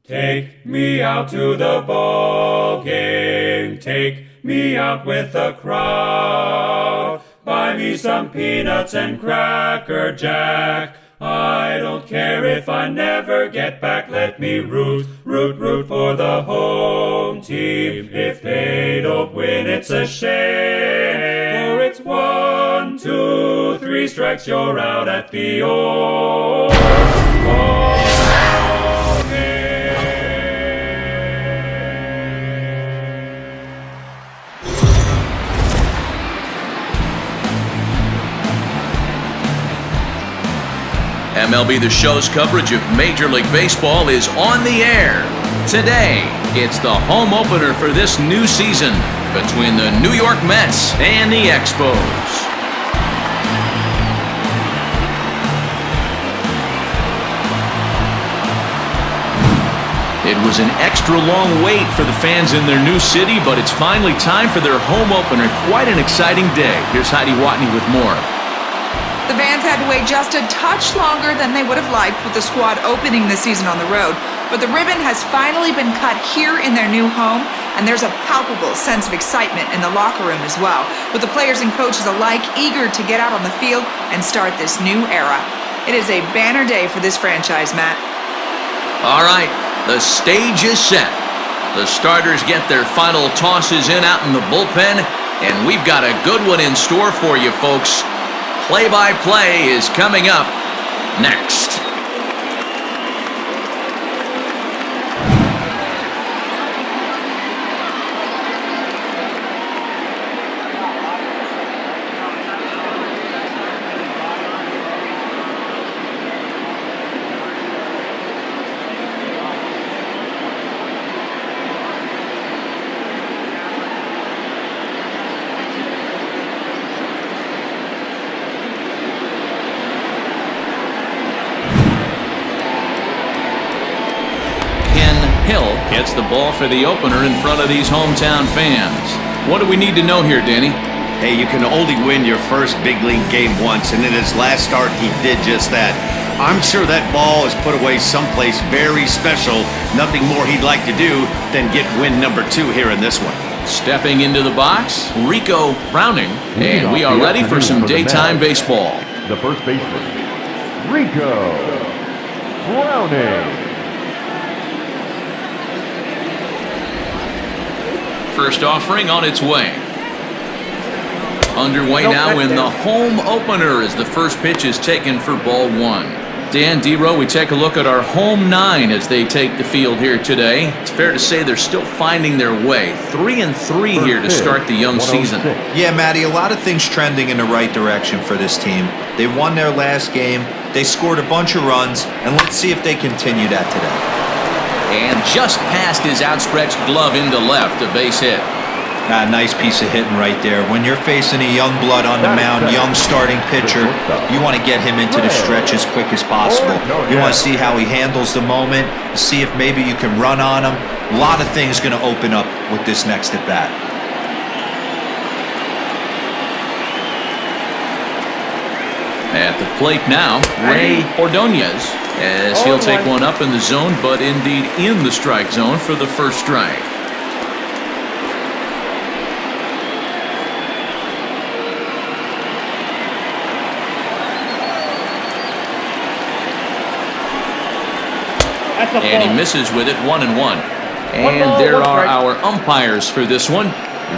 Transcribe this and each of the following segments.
Take me out to the ball game. Take me out with the crowd. Buy me some peanuts and Cracker Jack. I don't care if I never get back. Let me root for the home team. If they don't win, it's a shame. For it's 1, 2, 3 strikes, you're out at the old ball game. MLB The Show's coverage of Major League Baseball is on the air. Today, it's the home opener for this new season between the New York Mets and the Expos. It was an extra long wait for the fans in their new city, but it's finally time for their home opener. Quite an exciting day. Here's Heidi Watney with more. The fans had to wait just a touch longer than they would have liked with the squad opening the season on the road. But the ribbon has finally been cut here in their new home, and there's a palpable sense of excitement in the locker room as well, with the players and coaches alike eager to get out on the field and start this new era. It is a banner day for this franchise, Matt. All right, the stage is set. The starters get their final tosses in out in the bullpen, and we've got a good one in store for you, folks. Play-by-play is coming up next. Hill gets the ball for the opener in front of these hometown fans. What do we need to know here, Danny? Hey, you can only win your first big league game once, and in his last start, he did just that. I'm sure that ball is put away someplace very special. Nothing more he'd like to do than get win number 2 here in this one. Stepping into the box, Rico Browning, and we are ready for some daytime baseball. The first baseman, Rico Browning. First offering on its way. Underway now in the home opener as the first pitch is taken for ball 1. Dan Dero, we take a look at our home 9 as they take the field here today. It's fair to say they're still finding their way. 3-3 here to start the young season. Yeah, Matty, a lot of things trending in the right direction for this team. They won their last game, they scored a bunch of runs, and let's see if they continue that today. And just past his outstretched glove into left, a base hit. Nice piece of hitting right there. When you're facing a young blood on the mound, young starting pitcher, you want to get him into the stretch as quick as possible. You want to see how he handles the moment, see if maybe you can run on him. A lot of things going to open up with this next at bat. At the plate now, Ray Ordonez, as he'll take one up in the zone, but indeed in the strike zone for the first strike. And he misses with it, 1-1. And there are our umpires for this one.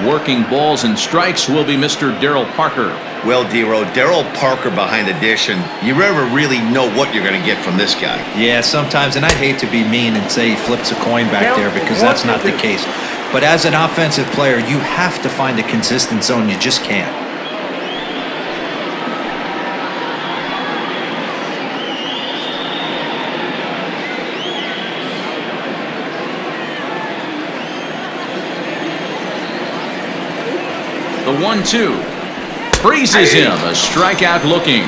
Working balls and strikes will be Mr. Darryl Parker. Well, Dero, Darryl Parker behind the dish, and you never really know what you're going to get from this guy. Yeah, sometimes, and I'd hate to be mean and say he flips a coin back there because that's not the case. But as an offensive player, you have to find a consistent zone. You just can't. The 1-2. Freezes him, a strikeout looking.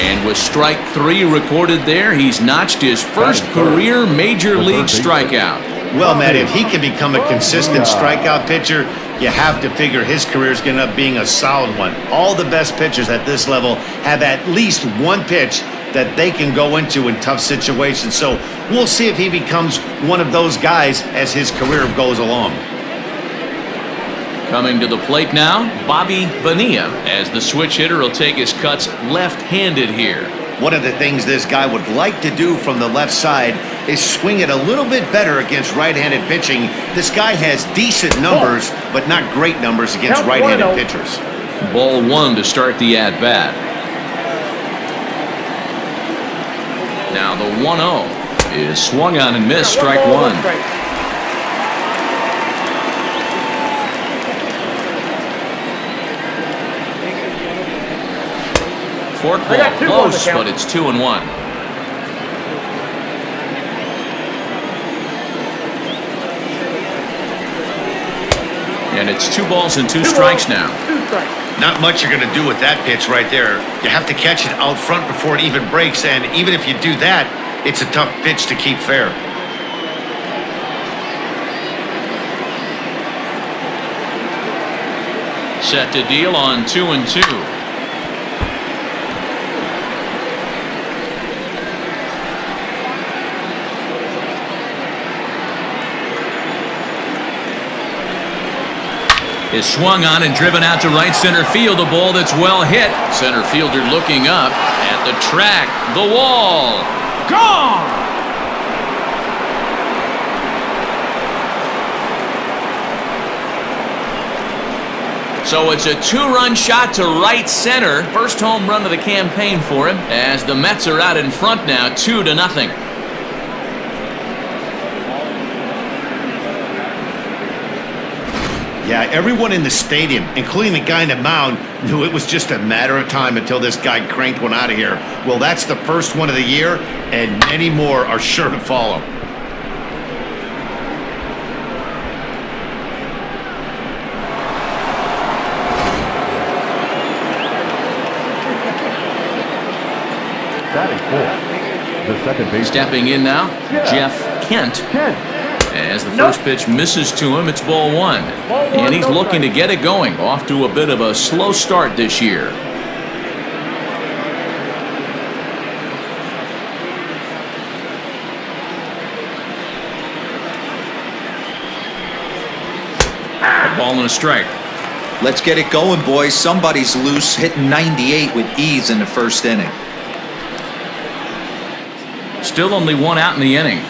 And with strike 3 recorded there, he's notched his first career major league strikeout. Well, Matt, if he can become a consistent strikeout pitcher, you have to figure his career is going to end up being a solid one. All the best pitchers at this level have at least one pitch that they can go into in tough situations. So we'll see if he becomes one of those guys as his career goes along. Coming to the plate now, Bobby Bonilla, as the switch hitter will take his cuts left-handed here. One of the things this guy would like to do from the left side is swing it a little bit better against right-handed pitching. This guy has decent numbers, but not great numbers against right-handed pitchers. Ball one to start the at-bat. Now the 1-0 is swung on and missed, strike one. Forkball close, but it's 2-1. And it's 2 balls and 2 strikes now. Not much you're going to do with that pitch right there. You have to catch it out front before it even breaks, and even if you do that, it's a tough pitch to keep fair. Set to deal on 2-2. Is swung on and driven out to right center field. A ball that's well hit. Center fielder looking up at the track. The wall. Gone! So it's a 2-run shot to right center. First home run of the campaign for him as the Mets are out in front now, 2-0. Yeah, everyone in the stadium, including the guy in the mound, knew it was just a matter of time until this guy cranked one out of here. Well, that's the first one of the year, and many more are sure to follow. Batting fourth, the second baseman. Stepping in now, Jeff Kent. As the first pitch misses to him, it's ball one. And he's looking to get it going. Off to a bit of a slow start this year. A ball and a strike. Let's get it going, boys. Somebody's loose, hitting 98 with ease in the first inning. Still only one out in the inning.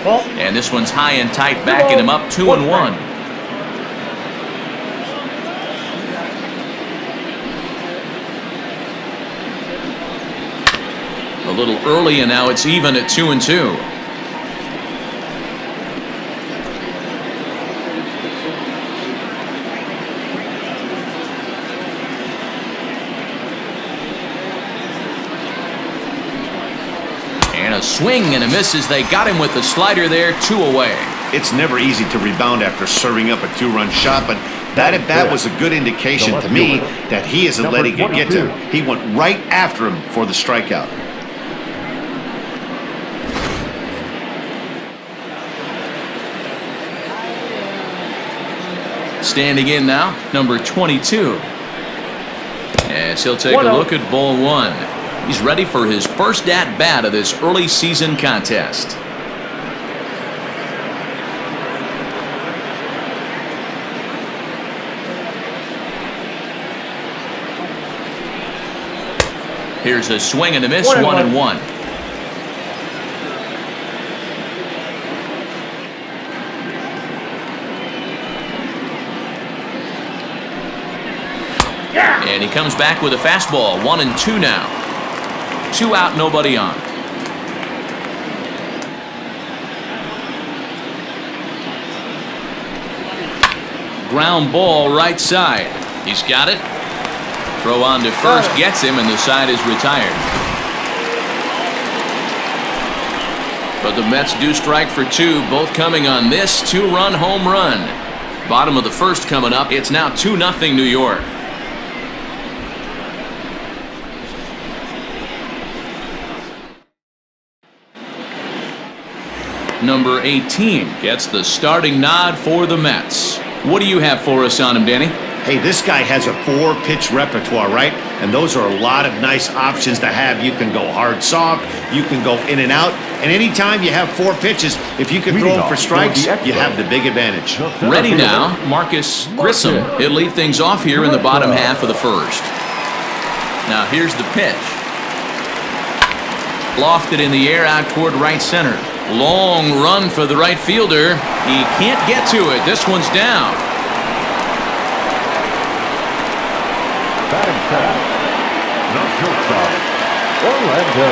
And this one's high and tight, backing him up 2-1. A little early, and now it's even at 2-2. And a swing and a miss as they got him with the slider there, 2 away. It's never easy to rebound after serving up a 2-run shot, but that at bat was a good indication to me that he isn't letting it get to him. He went right after him for the strikeout. Standing in now, number 22. As he'll take a look at ball one. He's ready for his first at-bat of this early season contest. Here's a swing and a miss, 1-1. And he comes back with a fastball, 1-2 now. 2 out, nobody on. Ground ball right side. He's got it. Throw on to first, gets him, and the side is retired. But the Mets do strike for 2, both coming on this 2-run home run. Bottom of the first coming up. It's now 2-0 New York. Number 18 gets the starting nod for the Mets. What do you have for us on him, Danny? Hey, this guy has a 4-pitch repertoire, right? And those are a lot of nice options to have. You can go hard, soft. You can go in and out. And anytime you have 4 pitches, if you can throw them for strikes, you have the big advantage. Ready now, Marcus Grissom. He'll lead things off here in the bottom half of the first. Now here's the pitch. Lofted in the air out toward right center. Long run for the right fielder. He can't get to it. This one's down. Batting center. Not shortstop. Orlando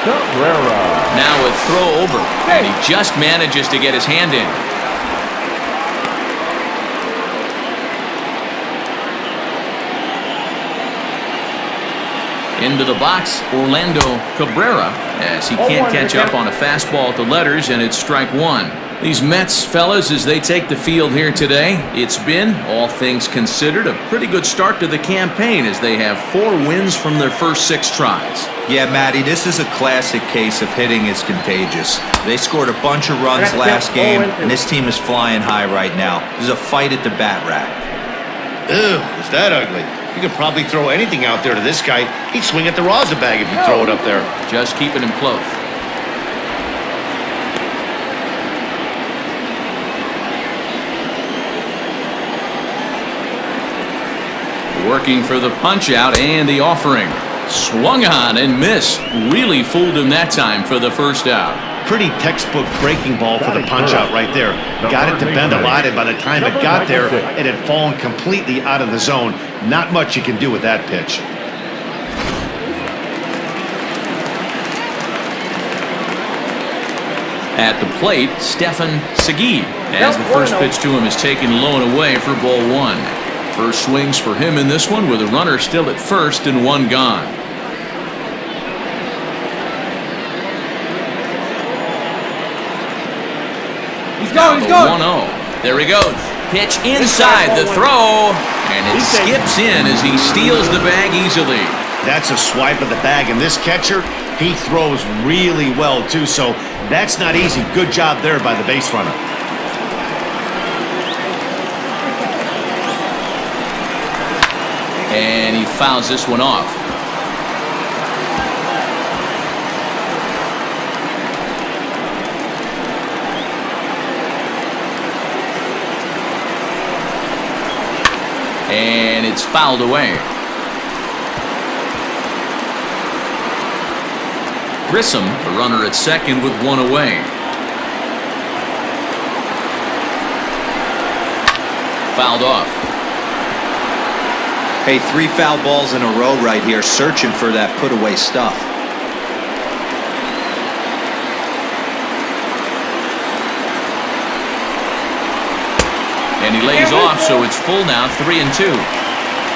Cabrera. Now a throw over, and he just manages to get his hand in. Into the box, Orlando Cabrera, as he can't catch up on a fastball at the letters, and it's strike one. These Mets fellas, as they take the field here today, it's been, all things considered, a pretty good start to the campaign as they have 4 wins from their first 6 tries. Yeah, Matty, this is a classic case of hitting is contagious. They scored a bunch of runs last game, and this team is flying high right now. There's a fight at the bat rack. Ew, is that ugly? You could probably throw anything out there to this guy. He'd swing at the rosin bag if you throw it up there. Just keeping him close. Working for the punch out and the offering. Swung on and missed. Really fooled him that time for the first out. Pretty textbook breaking ball for the punch out right there. Got it to bend a lot, and by the time it got there, it had fallen completely out of the zone. Not much you can do with that pitch. At the plate, Stefan Segui, as the first pitch to him is taken low and away for ball 1. First swings for him in this one with a runner still at first and 1 gone. He's going. 1-0. There he goes. Pitch inside the throw, and it skips in as he steals the bag easily. That's a swipe of the bag, and this catcher, he throws really well too, so that's not easy. Good job there by the base runner. And he fouls this one off. And it's fouled away. Grissom, the runner at second with 1 away. Fouled off. Hey, 3 foul balls in a row right here, searching for that put-away stuff. And he lays off, so it's full now, 3-2.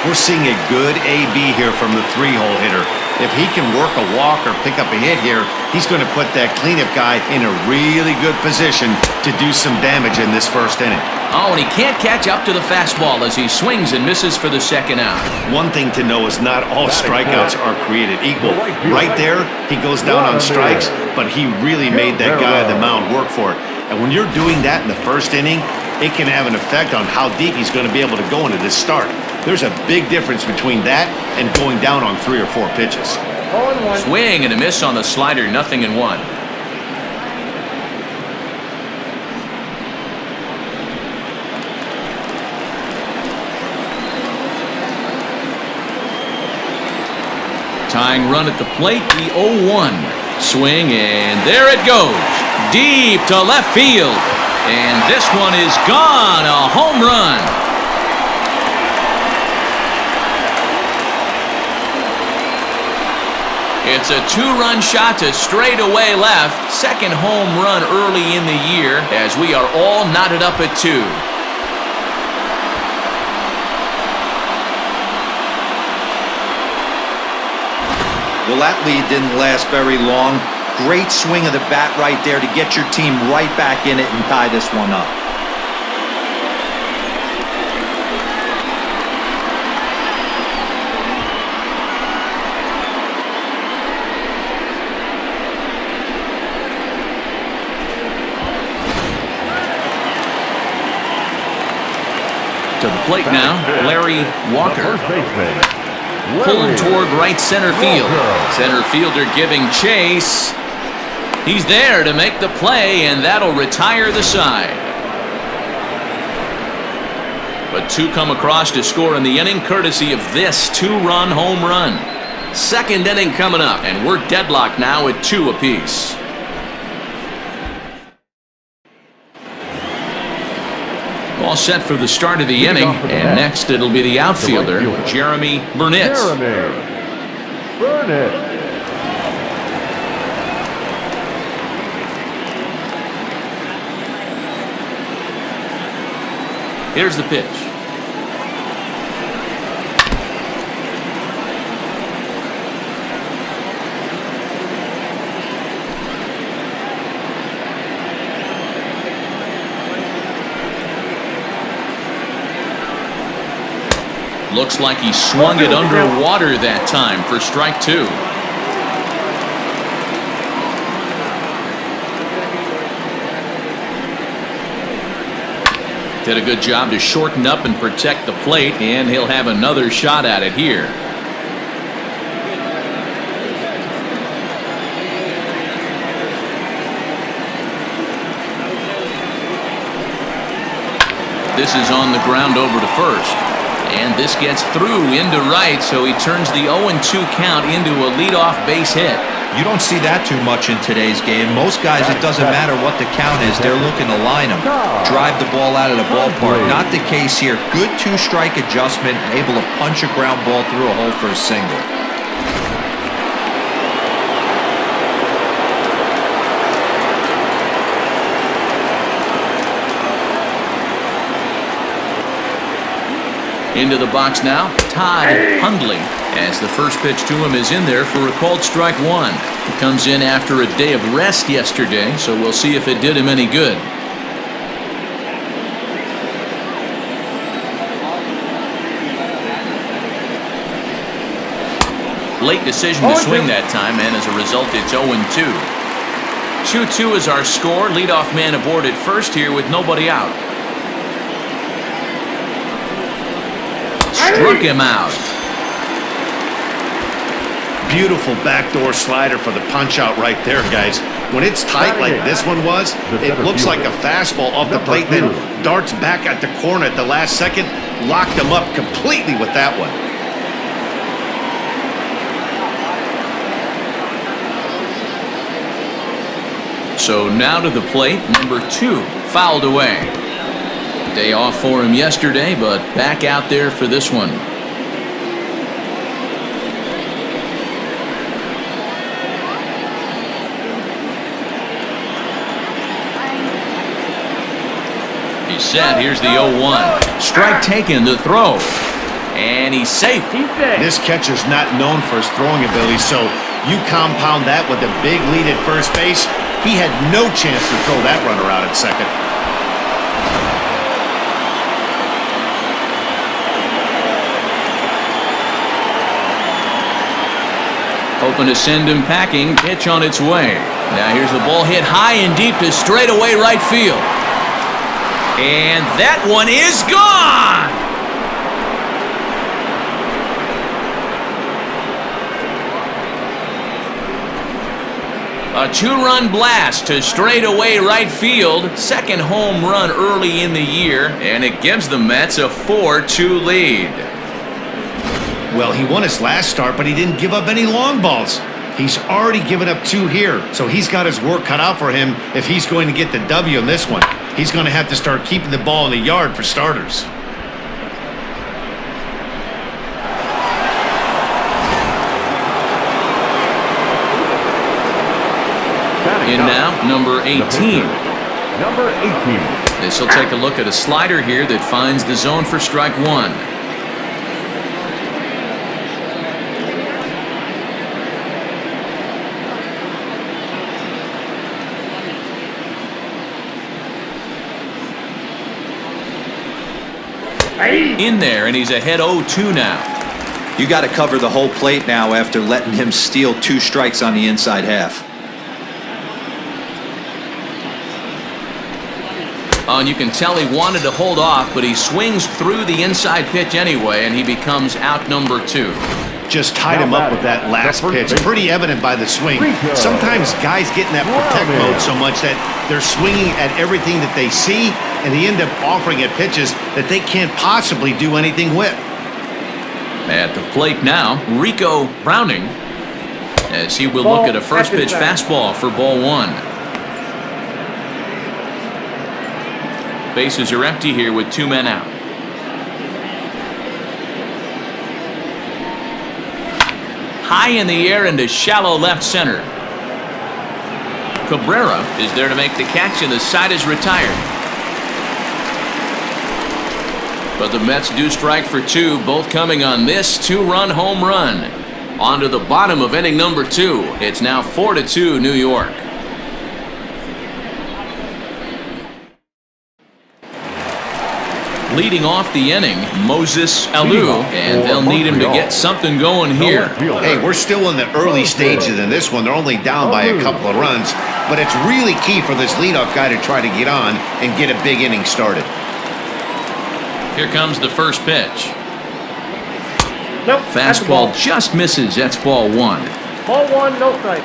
We're seeing a good AB here from the 3-hole hitter. If he can work a walk or pick up a hit here, he's going to put that cleanup guy in a really good position to do some damage in this first inning. Oh, and he can't catch up to the fastball as he swings and misses for the second out. One thing to know is not all strikeouts are created equal. Right there, he goes down on strikes, but he really made that guy on the mound work for it. And when you're doing that in the first inning, it can have an effect on how deep he's going to be able to go into this start. There's a big difference between that and going down on 3 or 4 pitches. Swing and a miss on the slider, 0-1. Tying run at the plate, the 0-1. Swing, and there it goes. Deep to left field. And this one is gone, a home run. It's a 2-run shot to straightaway left. Second home run early in the year as we are all knotted up at 2. Well, that lead didn't last very long. Great swing of the bat right there to get your team right back in it and tie this one up. To the plate now, Larry Walker. First baseman. Pulled toward right center field. Walker. Center fielder giving chase. He's there to make the play, and that'll retire the side. But two come across to score in the inning, courtesy of this two-run home run. Second inning coming up, and we're deadlocked now at 2 apiece. All set for the start of the inning, and next it'll be the outfielder, Jeremy Burnett. Jeremy Burnett. Here's the pitch. Looks like he swung it underwater that time for strike 2. Did a good job to shorten up and protect the plate, and he'll have another shot at it here. This is on the ground over to first. And this gets through into right, so he turns the 0-2 count into a leadoff base hit. You don't see that too much in today's game. Most guys, it doesn't matter what the count is. They're looking to line them, drive the ball out of the ballpark. Not the case here. Good two-strike adjustment, able to punch a ground ball through a hole for a single. Into the box now, Todd Hundley, as the first pitch to him is in there for a called strike 1. He comes in after a day of rest yesterday, so we'll see if it did him any good. Late decision to swing that time, and as a result, it's 0-2. 2-2 is our score. Leadoff man aboard at first here with nobody out. Struck him out. Beautiful backdoor slider for the punch out right there, guys. When it's tight like this one was, it looks like a fastball off the plate, then darts back at the corner at the last second. Locked him up completely with that one. So now to the plate, number 2, fouled away. Day off for him yesterday, but back out there for this one. He's set. Here's the 0-1. Strike taken to throw. And he's safe. This catcher's not known for his throwing ability, so you compound that with a big lead at first base. He had no chance to throw that runner out at second. Hoping to send him packing. Pitch on its way. Now here's the ball hit high and deep to straightaway right field. And that one is gone! A 2-run blast to straightaway right field. Second home run early in the year, and it gives the Mets a 4-2 lead. Well, he won his last start, but he didn't give up any long balls. He's already given up 2 here, so he's got his work cut out for him if he's going to get the W in this one. He's going to have to start keeping the ball in the yard for starters. In now, number 18. Number 18. This will take a look at a slider here that finds the zone for strike 1. In there, and he's ahead 0-2 now. You got to cover the whole plate now after letting him steal 2 strikes on the inside half. Oh, and you can tell he wanted to hold off, but he swings through the inside pitch anyway, and he becomes out number 2. Just tied him up with that last pitch. Pretty evident by the swing. Sometimes guys get in that protect mode so much that they're swinging at everything that they see, and they end up offering at pitches that they can't possibly do anything with. At the plate now, Rico Browning, as he will look at a first pitch fastball for ball 1. Bases are empty here with 2 men out. High in the air into shallow left center. Cabrera is there to make the catch, and the side is retired. But the Mets do strike for 2, both coming on this 2-run home run. On to the bottom of inning number 2. It's now 4-2 New York. Leading off the inning, Moses Alou, and they'll need him to get something going here. Hey, we're still in the early stages in this one. They're only down by a couple of runs, but it's really key for this leadoff guy to try to get on and get a big inning started. Here comes the first pitch. Nope. Fastball just misses. That's ball 1. Ball 1, no strike.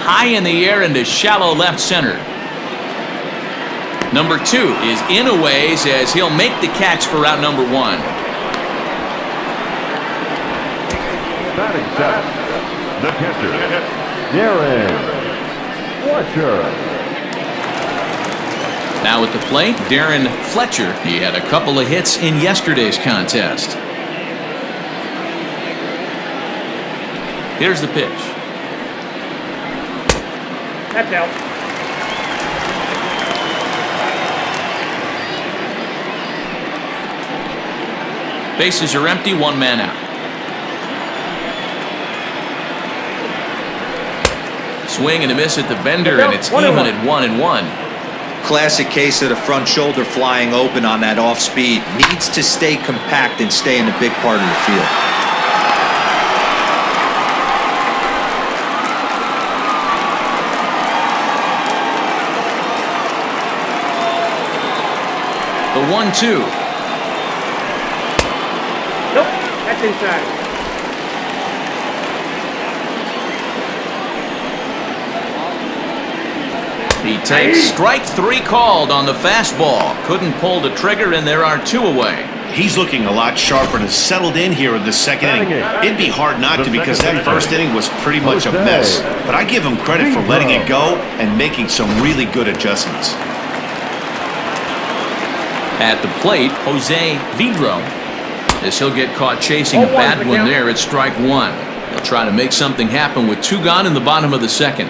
High in the air into shallow left center. Number 2 is in a ways as he'll make the catch for out number 1. Batting seven, the catcher, Darren Fletcher. Now at the plate, Darren Fletcher. He had a couple of hits in yesterday's contest. Here's the pitch. That's out. Bases are empty, 1 man out. Swing and a miss at the bender, and it's even at 1-1. Classic case of the front shoulder flying open on that off speed. Needs to stay compact and stay in a big part of the field. The 1-2. Nope, that's inside. He takes strike 3 called on the fastball. Couldn't pull the trigger, and there are 2 away. He's looking a lot sharper and has settled in here in the second inning. It'd be hard not to because that first inning was pretty much a mess. But I give him credit for letting it go and making some really good adjustments. At the plate, Jose Vidro, as he'll get caught chasing a bad one there at strike 1. He'll try to make something happen with 2 gone in the bottom of the second.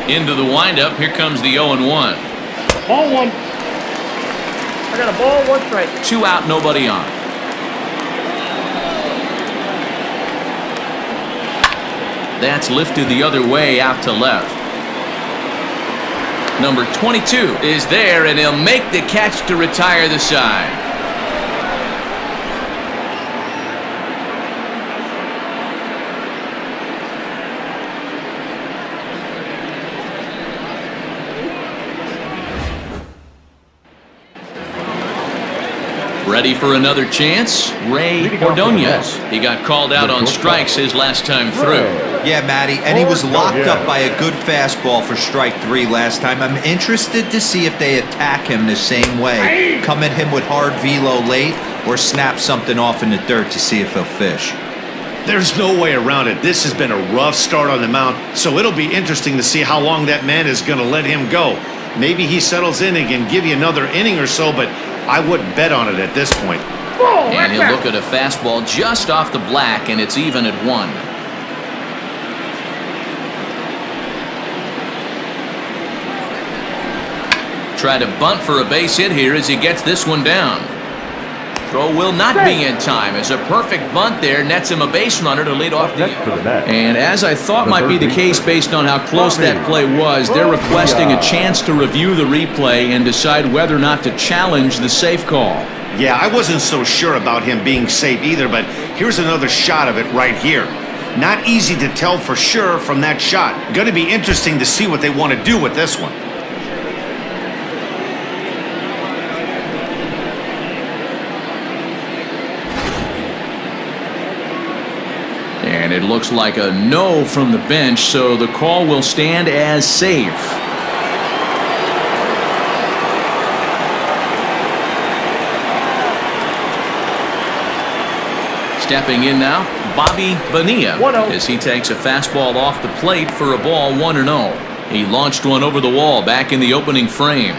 Into the windup, here comes the 0-1. Ball 1. I got a ball, 1 strike. 2 out, nobody on. That's lifted the other way out to left. Number 22 is there, and he'll make the catch to retire the side. Ready for another chance? Ray Ordonez. He got called out on strikes his last time through. Yeah, Matty, and he was locked up by a good fastball for strike 3 last time. I'm interested to see if they attack him the same way. Come at him with hard velo late or snap something off in the dirt to see if he'll fish. There's no way around it. This has been a rough start on the mound, so it'll be interesting to see how long that man is going to let him go. Maybe he settles in and can give you another inning or so, but I wouldn't bet on it at this point. And he'll look at a fastball just off the black, and it's even at 1. Try to bunt for a base hit here as he gets this one down. Throw will not be in time as a perfect bunt there nets him a base runner to lead off the inning. And as I thought might be the case based on how close that play was, they're requesting a chance to review the replay and decide whether or not to challenge the safe call. Yeah, I wasn't so sure about him being safe either, but here's another shot of it right here. Not easy to tell for sure from that shot. Going to be interesting to see what they want to do with this one. And it looks like a no from the bench, so the call will stand as safe. Stepping in now, Bobby Bonilla, as he takes a fastball off the plate for a ball 1-0. He launched one over the wall back in the opening frame.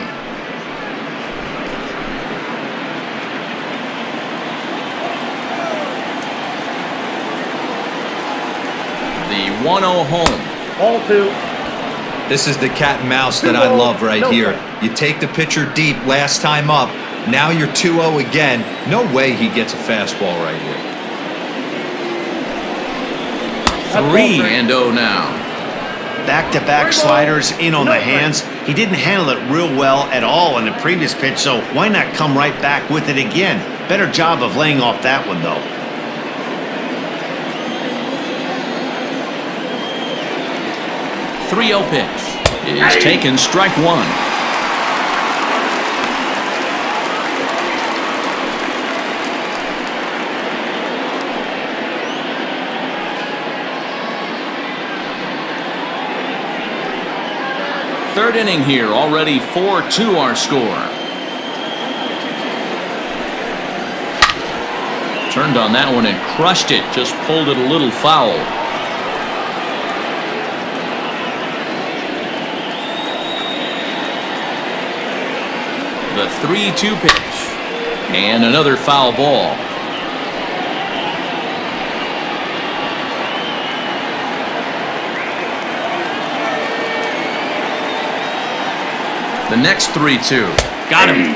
The 1-0 home. Ball 2. This is the cat and mouse that I love right here. You take the pitcher deep last time up. Now you're 2-0 again. No way he gets a fastball right here. 3-0 now. Back-to-back sliders in on the hands. He didn't handle it real well at all in the previous pitch, so why not come right back with it again? Better job of laying off that one, though. The 3-0 pitch is taken, strike one. Third inning here, already 4-2 our score. Turned on that one and crushed it, just pulled it a little foul. The 3-2 pitch, and another foul ball. The next 3-2. Got him.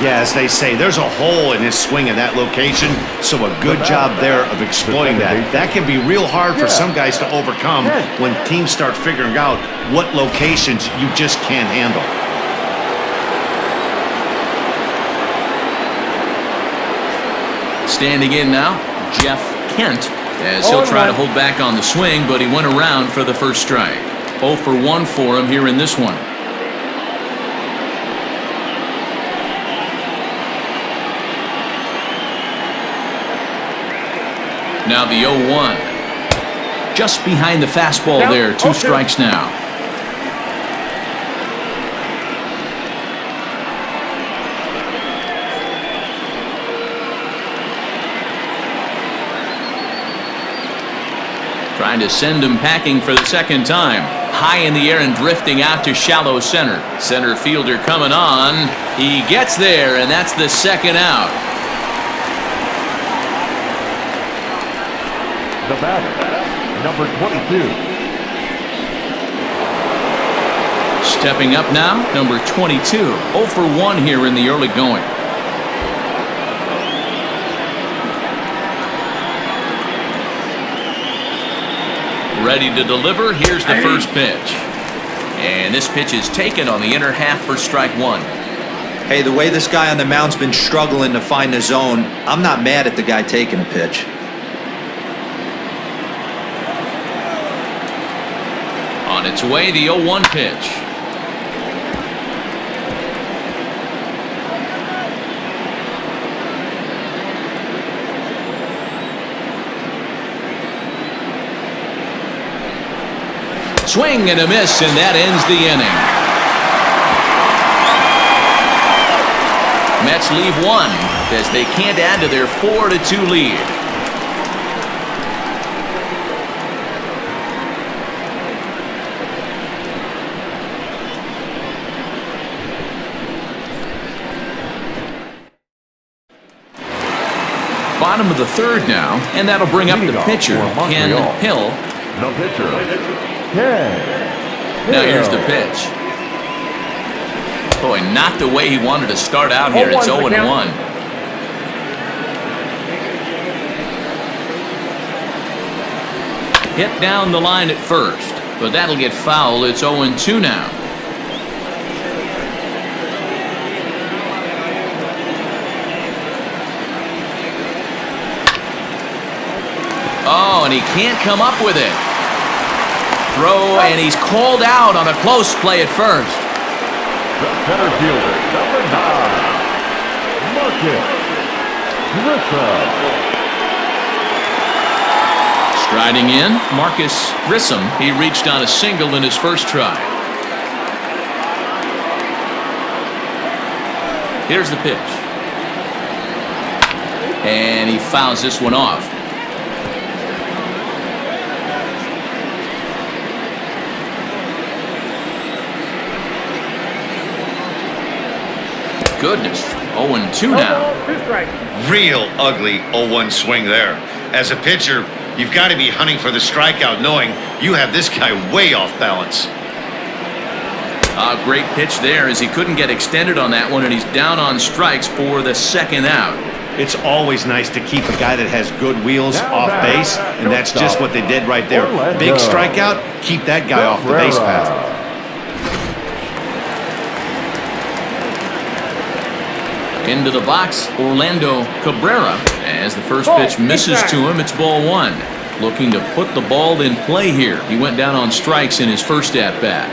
Yeah, as they say, there's a hole in his swing in that location, so a good job there of exploiting that. That can be real hard for some guys to overcome when teams start figuring out what locations you just can't handle. Standing in now, Jeff Kent, as he'll try to hold back on the swing, but he went around for the first strike. 0 for 1 for him here in this one. Now the 0-1. Just behind the fastball there. 2 strikes now. Trying to send him packing for the second time. High in the air and drifting out to shallow center. Center fielder coming on. He gets there, and that's the second out. The batter, number 22. Stepping up now, number 22. 0 for 1 here in the early going. Ready to deliver. Here's the first pitch. And this pitch is taken on the inner half for strike one. Hey, the way this guy on the mound's been struggling to find the zone, I'm not mad at the guy taking a pitch. On its way, the 0-1 pitch. Swing and a miss, and that ends the inning. Mets leave one as they can't add to their 4-2 lead. Bottom of the third now, and that'll bring up the pitcher, Ken Hill. The pitcher, Ken. Now here's the pitch. Boy, not the way he wanted to start out here. It's 0-1. Hit down the line at first, but that'll get foul. It's 0-2 now. and he can't come up with it. Throw, and he's called out on a close play at first. The center fielder, number 9, Marcus Grissom. Striding in, Marcus Grissom. He reached on a single in his first try. Here's the pitch. And he fouls this one off. Goodness, 0-2 now. Real ugly 0-1 swing there. As a pitcher, you've got to be hunting for the strikeout, knowing you have this guy way off balance. A great pitch there as he couldn't get extended on that one, and he's down on strikes for the second out. It's always nice to keep a guy that has good wheels off base, and that's just what they did right there. Big strikeout, keep that guy off the base path. Into the box, Orlando Cabrera. As the first pitch misses to him, it's ball 1. Looking to put the ball in play here. He went down on strikes in his first at-bat.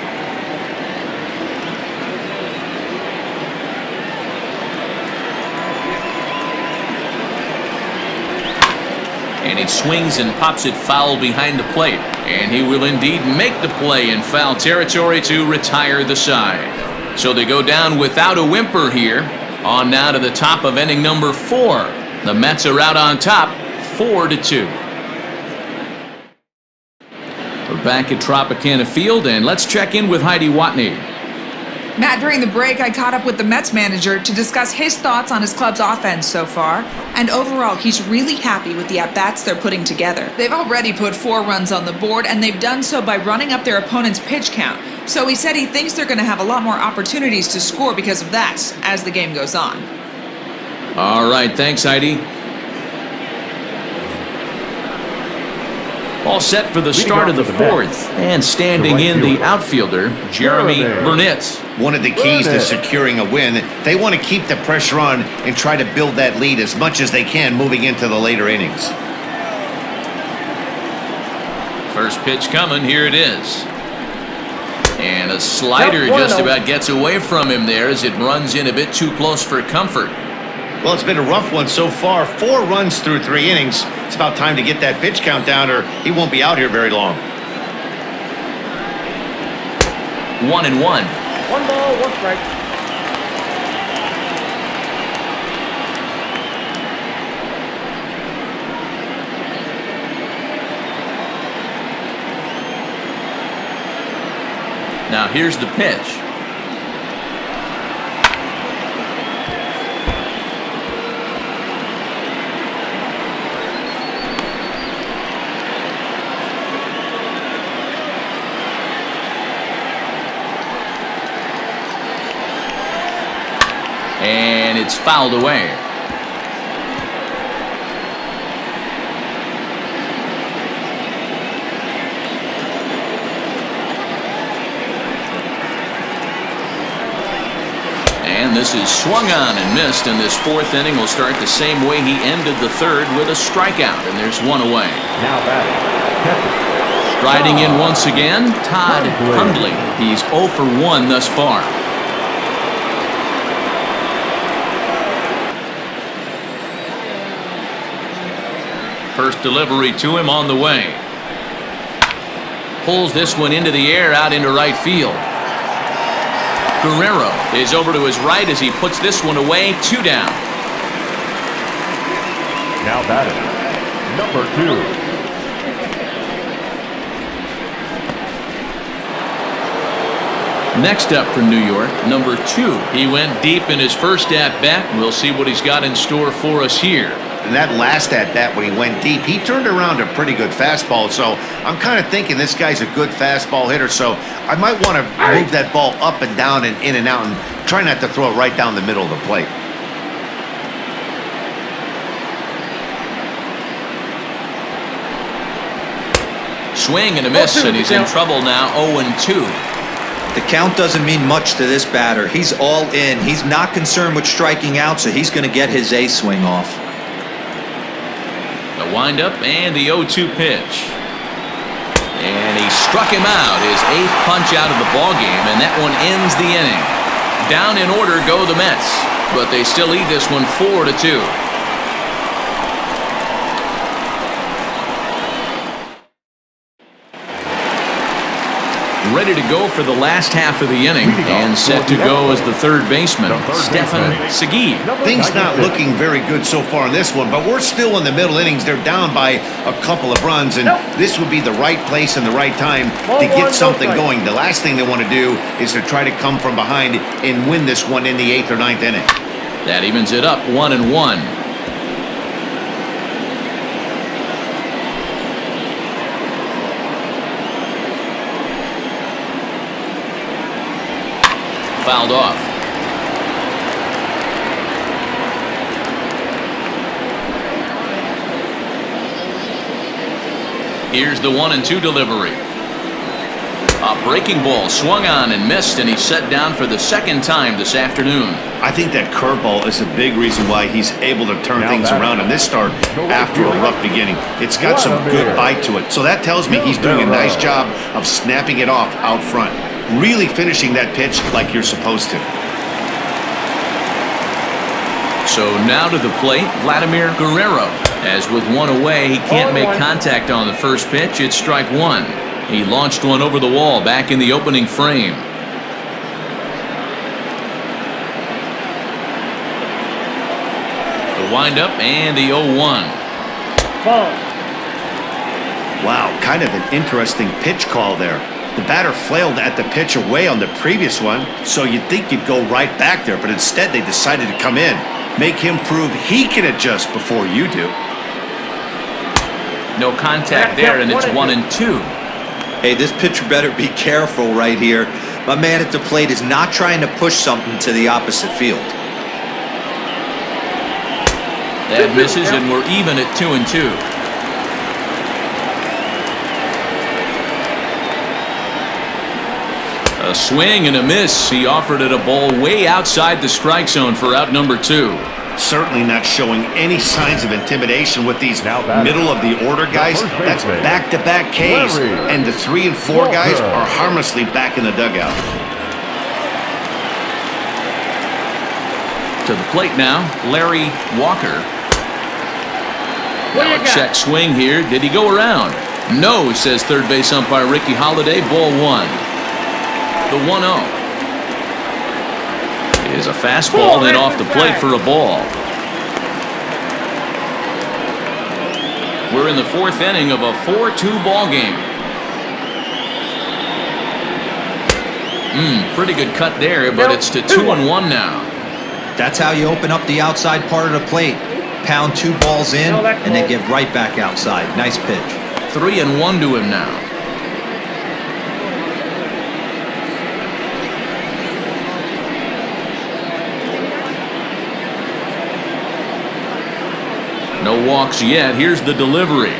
And he swings and pops it foul behind the plate. And he will indeed make the play in foul territory to retire the side. So they go down without a whimper here. On now to the top of inning number 4. The Mets are out on top, 4-2. We're back at Tropicana Field, and let's check in with Heidi Watney. Matt, during the break, I caught up with the Mets manager to discuss his thoughts on his club's offense so far. And overall, he's really happy with the at-bats they're putting together. They've already put 4 runs on the board, and they've done so by running up their opponent's pitch count. So he said he thinks they're going to have a lot more opportunities to score because of that as the game goes on. All right, thanks, Heidi. All set for the start of the 4th. And standing in the outfielder, Jeremy Burnett. One of the keys to securing a win, they want to keep the pressure on and try to build that lead as much as they can moving into the later innings. First pitch coming, here it is. And a slider just about gets away from him there as it runs in a bit too close for comfort. Well, it's been a rough one so far. 4 runs through 3 innings. It's about time to get that pitch count down or he won't be out here very long. 1-1. 1 ball, 1 strike. Now here's the pitch. And it's fouled away. And this is swung on and missed, and this 4th inning will start the same way he ended the 3rd with a strikeout, and there's 1 away. Now batting, striding in once again, Todd Hundley. He's 0 for 1 thus far. First delivery to him on the way. Pulls this one into the air out into right field. Guerrero is over to his right as he puts this one away. 2 down. now batting, number 2. Next up for New York, number 2. He went deep in his first at-bat. We'll see what he's got in store for us here. And that last at-bat when he went deep, he turned around a pretty good fastball. So I'm kind of thinking this guy's a good fastball hitter. So I might want to move that ball up and down and in and out and try not to throw it right down the middle of the plate. Swing and a miss, and he's in trouble now, 0-2. The count doesn't mean much to this batter. He's all in. He's not concerned with striking out, so he's going to get his A swing off. The windup and the 0-2 pitch. And he struck him out, his 8th punch out of the ballgame, and that one ends the inning. Down in order go the Mets, but they still lead this one 4-2. Ready to go for the last half of the inning and set to go as the third baseman, Stefan Segui. Things not looking very good so far in this one, but we're still in the middle innings. They're down by a couple of runs, and this would be the right place and the right time to get something going. The last thing they want to do is to try to come from behind and win this one in the 8th or 9th inning. That evens it up 1-1. Fouled off. Here's the 1-2 delivery. A breaking ball swung on and missed, and he's set down for the second time this afternoon. I think that curveball is a big reason why he's able to turn things around in this start after a rough beginning. It's got some good bite to it, so that tells me he's doing a nice job of snapping it off out front, really finishing that pitch like you're supposed to. So now to the plate, Vladimir Guerrero. As with one away, he can't make contact on the first pitch. It's strike one. He launched one over the wall back in the opening frame. The windup and the 0-1. Wow, kind of an interesting pitch call there. The batter flailed at the pitch away on the previous one, so you'd think you'd go right back there, but instead they decided to come in. Make him prove he can adjust before you do. No contact there, and it's 1-2. Hey, this pitcher better be careful right here. My man at the plate is not trying to push something to the opposite field. That misses, and we're even at 2-2. A swing and a miss. He offered it a ball way outside the strike zone for out number 2. Certainly not showing any signs of intimidation with these middle of the order guys. That's back-to-back Ks, and the 3 and 4 guys are harmlessly back in the dugout. To the plate now, Larry Walker. Now a check swing here. Did he go around? No, says third base umpire Ricky Holiday. Ball 1. The 1-0 is a fastball and off the plate for a ball. We're in the 4th inning of a 4-2 ball game. Pretty good cut there, but it's to 2-1 now. That's how you open up the outside part of the plate. Pound 2 balls in and then get right back outside. Nice pitch. 3-1 to him now. No walks yet. Here's the delivery.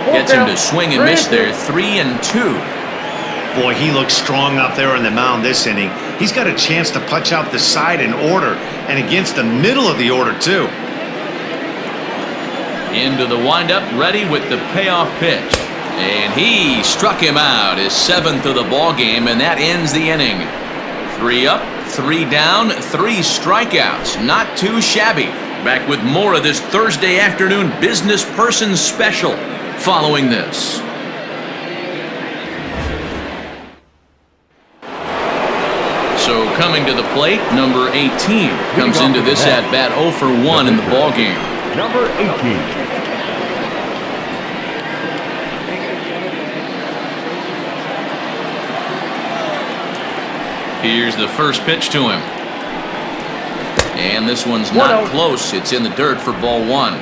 Gets him to swing and miss there. 3-2. Boy, he looks strong out there on the mound this inning. He's got a chance to punch out the side in order and against the middle of the order, too. Into the windup, ready with the payoff pitch. And he struck him out, his 7th of the ball game, and that ends the inning. 3 up, 3 down, 3 strikeouts. Not too shabby. Back with more of this Thursday afternoon Business Person Special following this. So coming to the plate, number 18 comes into this at-bat 0 for 1 in the ballgame. Number 18. Here's the first pitch to him. And this one's not close. It's in the dirt for ball 1.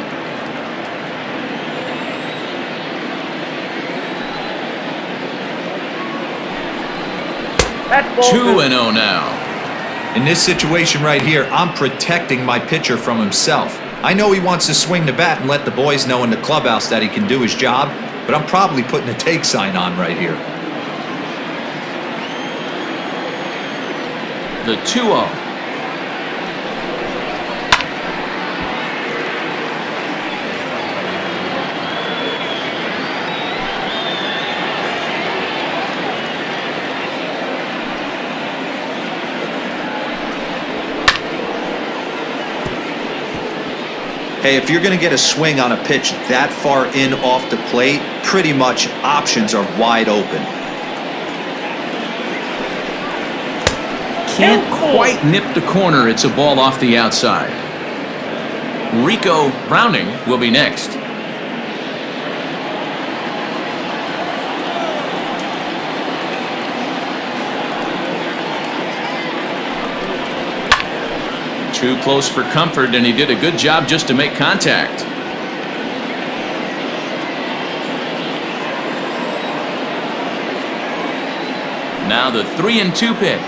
That's ball 2-0 now. In this situation right here, I'm protecting my pitcher from himself. I know he wants to swing the bat and let the boys know in the clubhouse that he can do his job, but I'm probably putting a take sign on right here. The 2-0. Hey, if you're going to get a swing on a pitch that far in off the plate, pretty much options are wide open. Can't quite nip the corner. It's a ball off the outside. Rico Browning will be next. Too close for comfort, and he did a good job just to make contact. Now the 3-2 pitch.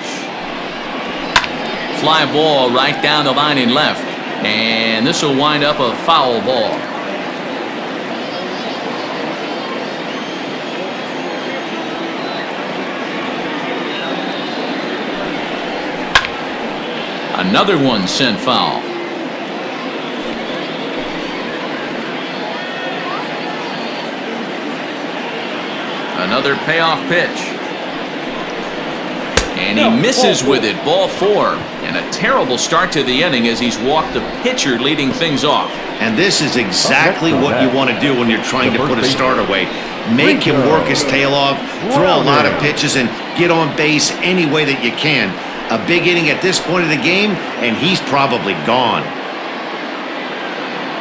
Fly ball right down the line in left, and this will wind up a foul ball. Another one sent foul. Another payoff pitch. And he misses with it. Ball 4. And a terrible start to the inning as he's walked the pitcher leading things off. And this is exactly what you want to do when you're trying to put a start away. Make him work his tail off, throw a lot of pitches, and get on base any way that you can. A big inning at this point of the game, and he's probably gone.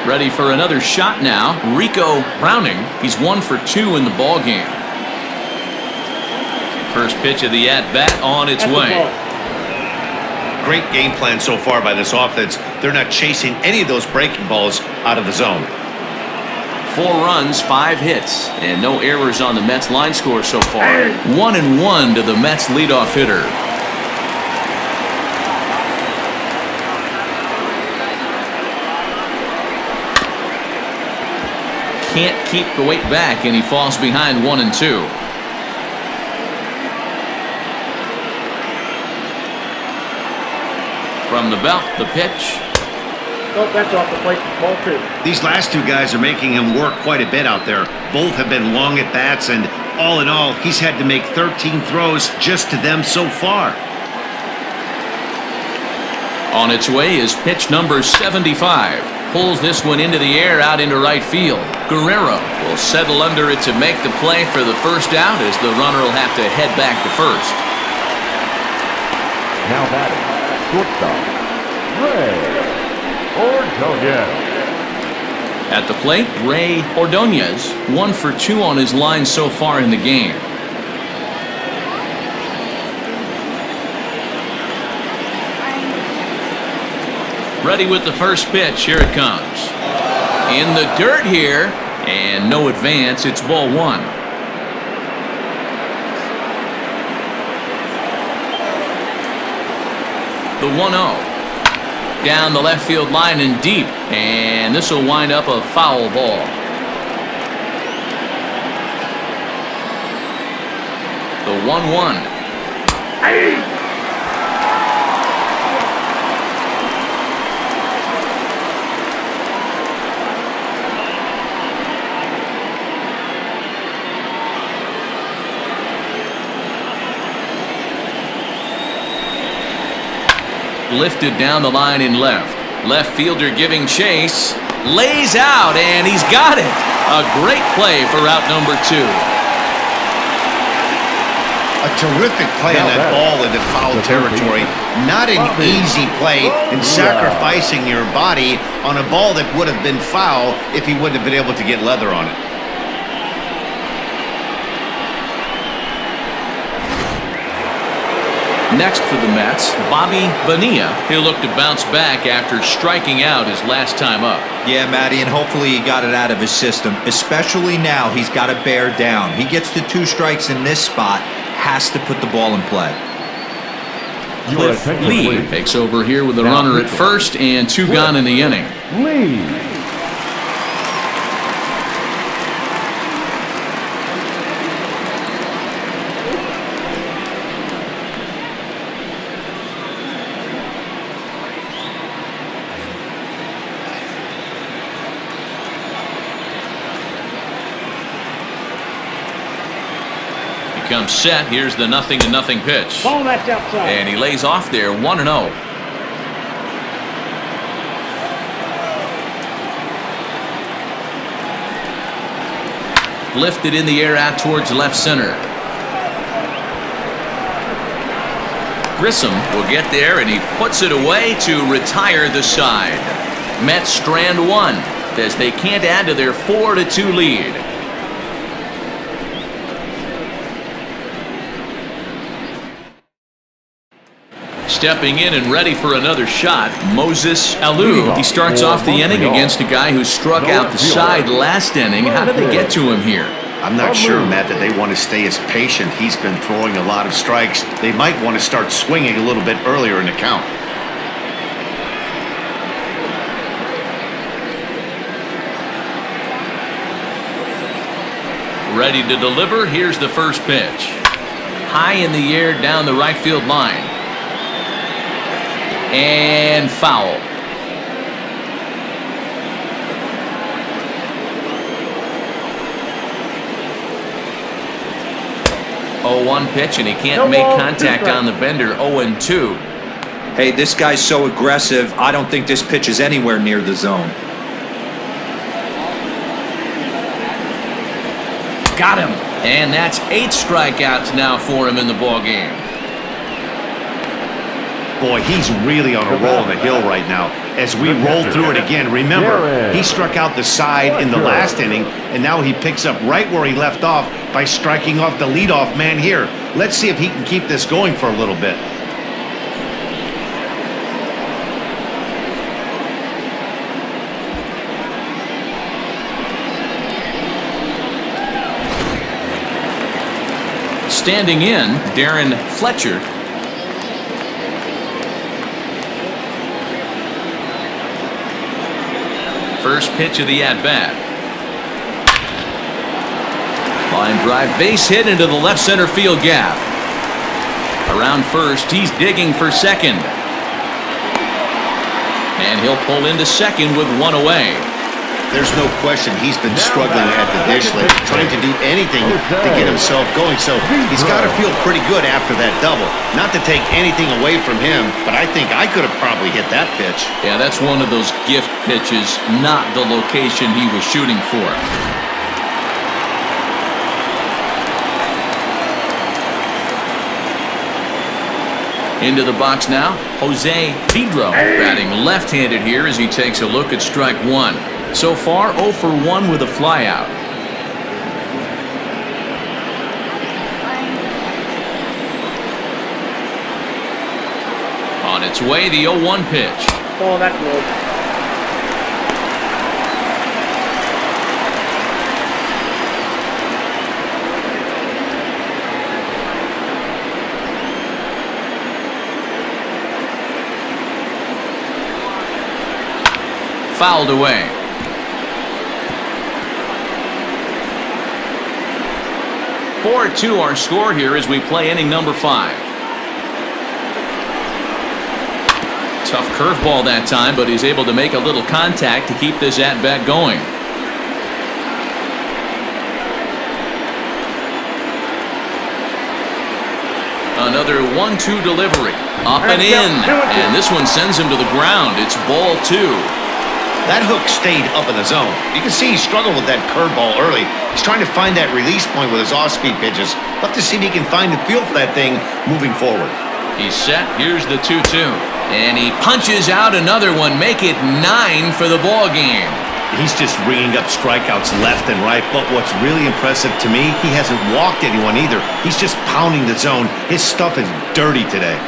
Ready for another shot now. Rico Browning. He's 1 for 2 in the ball game. First pitch of the at-bat on its way. Great game plan so far by this offense. They're not chasing any of those breaking balls out of the zone. 4 runs, 5 hits, and no errors on the Mets line score so far. 1-1 to the Mets leadoff hitter. Can't keep the weight back, and he falls behind 1-2. From the belt, the pitch. Oh, that's off the plate. Ball 2. These last 2 guys are making him work quite a bit out there. Both have been long at bats, and all in all, he's had to make 13 throws just to them so far. On its way is pitch number 75. Pulls this one into the air out into right field. Guerrero will settle under it to make the play for the first out as the runner will have to head back to first. Now batting, shortstop, Ray Ordonez. At the plate, Ray Ordonez, 1 for 2 on his line so far in the game. Ready with the first pitch. Here it comes. In the dirt here, and no advance. It's ball 1. The 1-0. Down the left field line and deep, and this will wind up a foul ball. The 1-1. Lifted down the line in left. Left fielder giving chase. Lays out, and he's got it. A great play for route number 2. A terrific play on that ball into foul territory. Not an easy play in sacrificing your body on a ball that would have been foul if he wouldn't have been able to get leather on it. Next for the Mets, Bobby Bonilla. He'll look to bounce back after striking out his last time up. Yeah, Matty, and hopefully he got it out of his system. Especially now, he's got to bear down. He gets the 2 strikes in this spot, has to put the ball in play. Cliff Lee takes over here with a runner at first and 2 gone in the inning. Lee. Comes set. Here's the 0-0 pitch. Ball that's outside. And he lays off there 1-0. lifted in the air out towards left center. Grissom will get there, and he puts it away to retire the side. Mets strand one as they can't add to their 4-2 lead. Stepping in and ready for another shot, Moses Alou. He starts off the inning against a guy who struck out the side last inning. How did they get to him here? I'm not sure, Matt, that they want to stay as patient. He's been throwing a lot of strikes. They might want to start swinging a little bit earlier in the count. Ready to deliver. Here's the first pitch. High in the air down the right field line. And foul. Oh, 1 pitch, and he can't make contact on the bender. 0-2. Hey, this guy's so aggressive, I don't think this pitch is anywhere near the zone. Got him. And that's 8 strikeouts now for him in the ballgame. Boy, he's really on a roll in the hill right now. As we roll through it again, remember, he struck out the side in the last inning, and now he picks up right where he left off by striking off the leadoff man here. Let's see if he can keep this going for a little bit. Standing in, Darren Fletcher. First pitch of the at-bat. Line drive, base hit into the left center field gap. Around first, he's digging for second. And he'll pull into second with 1 away. There's no question he's been struggling at the dish lid, trying to do anything to get himself going, so he's got to feel pretty good after that double. Not to take anything away from him, but I think I could have probably hit that pitch. Yeah, that's one of those gift pitches, not the location he was shooting for. Into the box now, Jose Pedro batting left-handed here as he takes a look at strike 1. So far, 0 for 1 with a flyout. On its way, the 0-1 pitch. Oh, that rolled. Fouled away. 4-2 our score here as we play inning number 5. Tough curveball that time, but he's able to make a little contact to keep this at-bat going. Another 1-2 delivery. Up and in. And this one sends him to the ground. It's ball 2. That hook stayed up in the zone. You can see he struggled with that curveball early. He's trying to find that release point with his off-speed pitches. Love to see if he can find the feel for that thing moving forward. He's set. Here's the 2-2. And he punches out another one. Make it 9 for the ball game. He's just ringing up strikeouts left and right. But what's really impressive to me, he hasn't walked anyone either. He's just pounding the zone. His stuff is dirty today.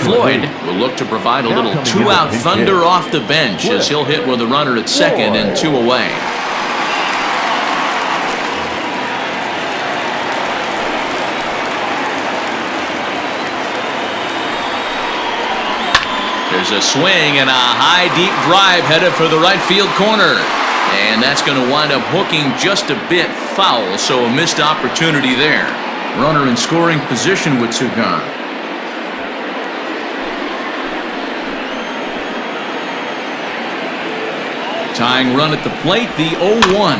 Floyd will look to provide a little 2-out thunder off the bench as he'll hit with a runner at second and 2 away. There's a swing and a high deep drive headed for the right field corner. And that's going to wind up hooking just a bit foul, so a missed opportunity there. Runner in scoring position with 2 gone. Tying run at the plate, the 0-1.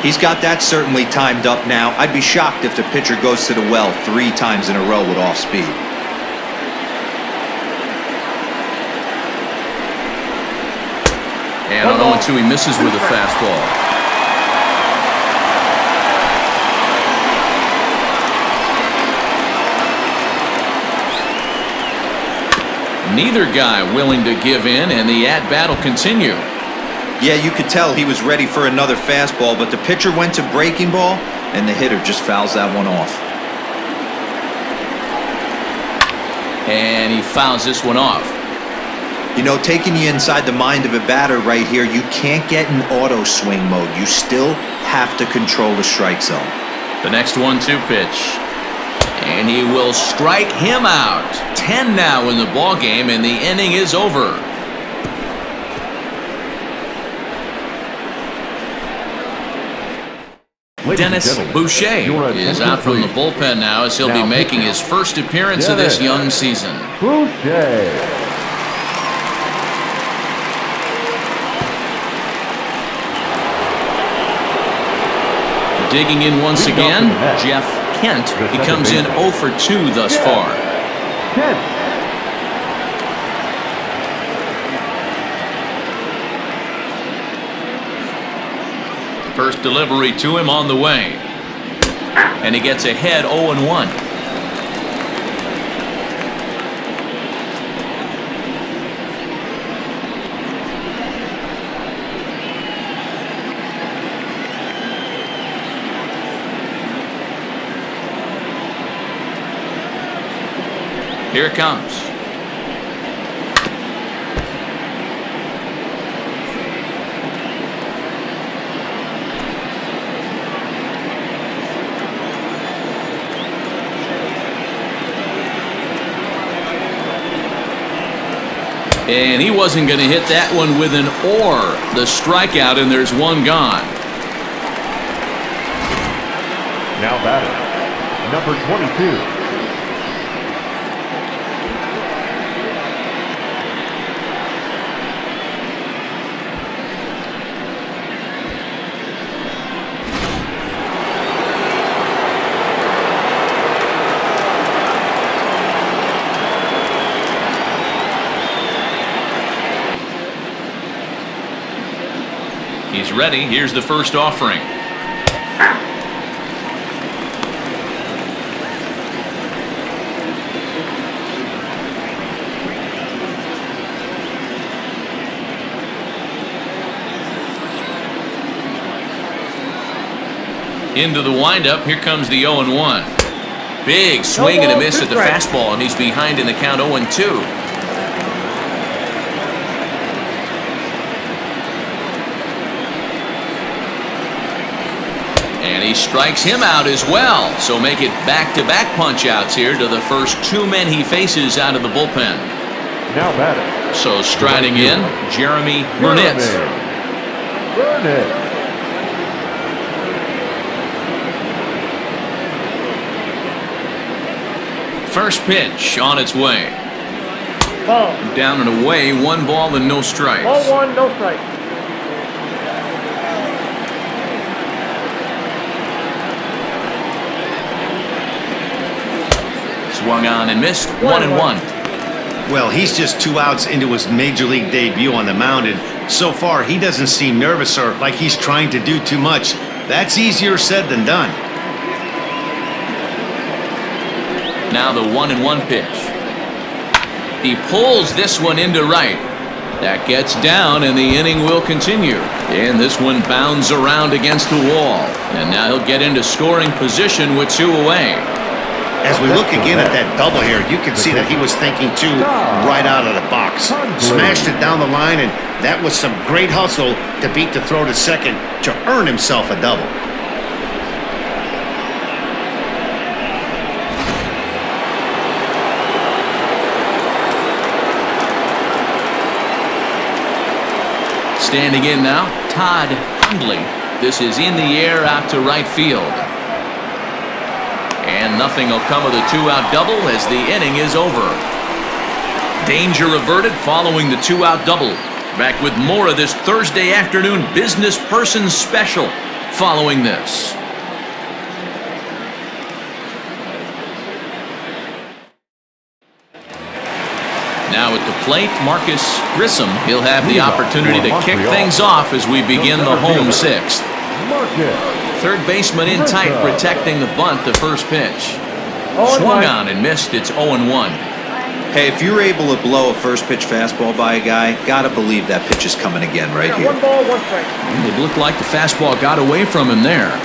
He's got that certainly timed up now. I'd be shocked if the pitcher goes to the well 3 times in a row with off speed. And on 0-2, he misses with a fastball. Neither guy willing to give in, and the at-bat will continue. Yeah, you could tell he was ready for another fastball, but the pitcher went to breaking ball, and the hitter just fouls that one off. And he fouls this one off. You know, taking you inside the mind of a batter right here, you can't get in auto swing mode. You still have to control the strike zone. The next 1-2 pitch. And he will strike him out. 10 now in the ball game, and the inning is over. Dennis Boucher is out from the bullpen now as he'll be making his first appearance of this young season. Boucher. Digging in once again, Jeff Kent. He comes in 0 for 2 thus far. Kent. First delivery to him on the way. And he gets ahead 0-1. Here it comes. And he wasn't going to hit that one with an or. The strikeout, and there's one gone. Now batting, number 22. He's ready. Here's the first offering. Into the windup. Here comes the 0-1. Big swing and a miss at the fastball, and he's behind in the count 0-2. And he strikes him out as well. So make it back-to-back punch-outs here to the first 2 men he faces out of the bullpen. Now batting. So striding in, Jeremy Burnett. First pitch on its way. Ball. Down and away, 1 ball and no strikes. Ball 1, no strike. Swung on and missed. 1-1. Well, he's just 2 outs into his major league debut on the mound, and so far he doesn't seem nervous or like he's trying to do too much. That's easier said than done. Now the 1-1 pitch. He pulls this one into right. That gets down, and the inning will continue. And this one bounds around against the wall. And now he'll get into scoring position with 2 away. As we look again at that double here, you can see that he was thinking too right out of the box. Smashed it down the line, and that was some great hustle to beat the throw to second to earn himself a double. Standing in now, Todd Hundley. This is in the air out to right field. And nothing will come of the 2-out double as the inning is over. Danger averted following the 2-out double. Back with more of this Thursday afternoon business person special following this. Now at the plate, Marcus Grissom. He'll have the Leadoff opportunity for to kick Montreal. things off as we begin the home Fielder, sixth. Marcus. Third baseman in tight, protecting the bunt, the first pitch. Swung on and missed. It's 0-1. Hey, if you're able to blow a first pitch fastball by a guy, gotta believe that pitch is coming again right here. 1 ball, 1 strike. It looked like the fastball got away from him there.